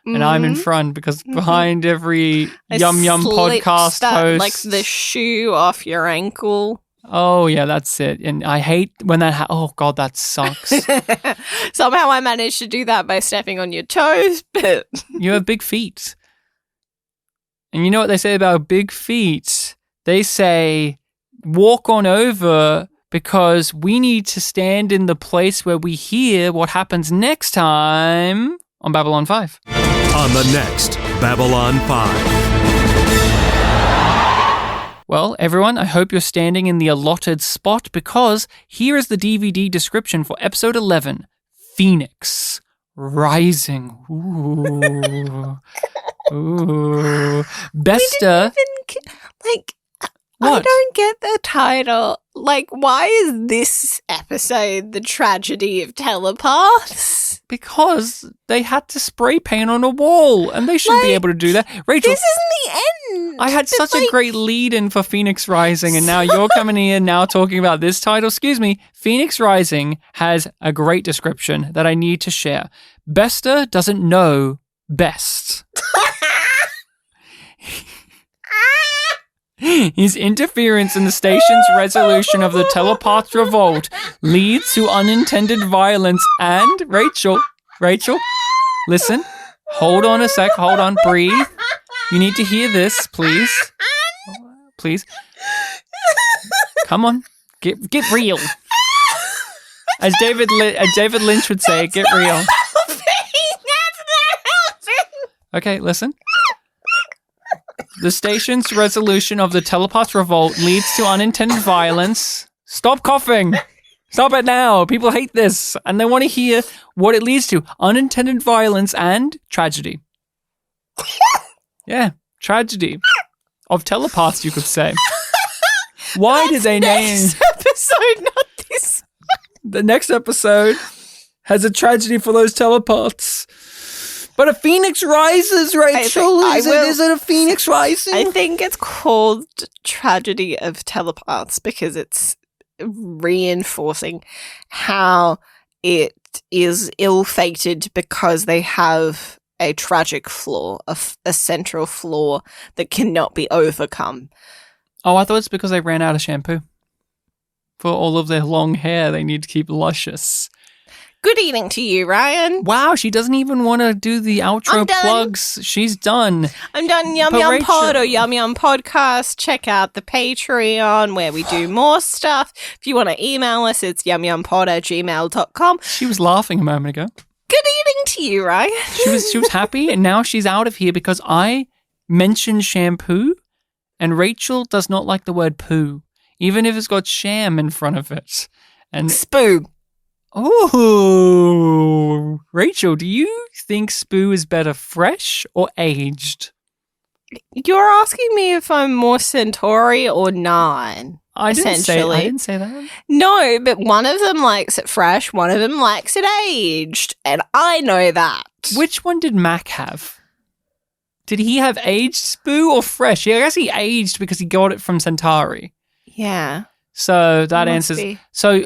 And I'm in front because behind every YumYumPodcast host. Like the shoe off your ankle. Oh, yeah, that's it. And I hate when that oh, God, that sucks. Somehow I managed to do that by stepping on your toes, but... You have big feet. And you know what they say about big feet? They say, walk on over because we need to stand in the place where we hear what happens next time on Babylon 5. On the next Babylon 5. Well, everyone, I hope you're standing in the allotted spot because here is the DVD description for episode 11, Phoenix Rising. Ooh. Besta. I don't get the title. Like, why is this episode the Tragedy of Telepaths? Because they had to spray paint on a wall, and they shouldn't be able to do that. Rachel, this isn't the end. I had such a great lead-in for Phoenix Rising, and now you're coming in now talking about this title. Excuse me. Phoenix Rising has a great description that I need to share. Besta doesn't know best. His interference in the station's resolution of the telepath revolt leads to unintended violence and... Rachel, listen. Hold on a sec. Hold on. Breathe. You need to hear this, please. Please. Come on. Get real. As David Lynch would say, get real. Okay, listen. The station's resolution of the telepath revolt leads to unintended violence. Stop coughing. Stop it now. People hate this, and they want to hear what it leads to. Unintended violence and tragedy. Yeah, tragedy of telepaths, you could say. Why did they name... Next episode, not this. The next episode has a tragedy for those telepaths. But a phoenix rises, Rachel. Is it a phoenix rising? I think it's called Tragedy of Telepaths because it's reinforcing how it is ill-fated because they have a tragic flaw, a central flaw that cannot be overcome. Oh, I thought it's because they ran out of shampoo. For all of their long hair, they need to keep luscious. Good evening to you, Ryan. Wow, she doesn't even want to do the outro plugs. She's done. I'm done. YumYumPod or YumYumPodcast. Check out the Patreon where we do more stuff. If you want to email us, it's yumyumpod@gmail.com. She was laughing a moment ago. Good evening to you, Ryan. She was happy, and now she's out of here because I mentioned shampoo, and Rachel does not like the word poo, even if it's got sham in front of it. And spoo. Oh, Rachel, do you think spoo is better fresh or aged? You're asking me if I'm more Centauri or Nine. I didn't say that. No, but one of them likes it fresh, one of them likes it aged, and I know that. Which one did Mac have? Did he have aged spoo or fresh? Yeah, I guess he aged because he got it from Centauri. Yeah. So that answers. So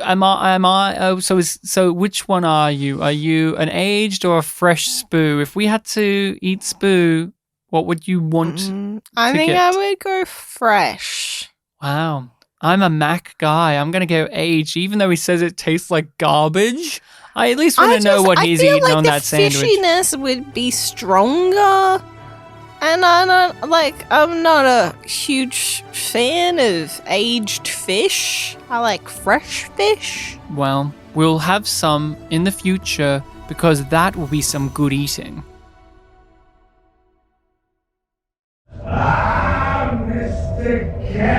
so which one are you? Are you an aged or a fresh spoo? If we had to eat spoo, what would you want I to think get? I would go fresh. Wow. I'm a Mac guy. I'm going to go aged, even though he says it tastes like garbage. I at least want to know what he's eating on that sandwich. The fishiness would be stronger. And I'm not a huge fan of aged fish. I like fresh fish. Well, we'll have some in the future because that will be some good eating. Mr. Cat.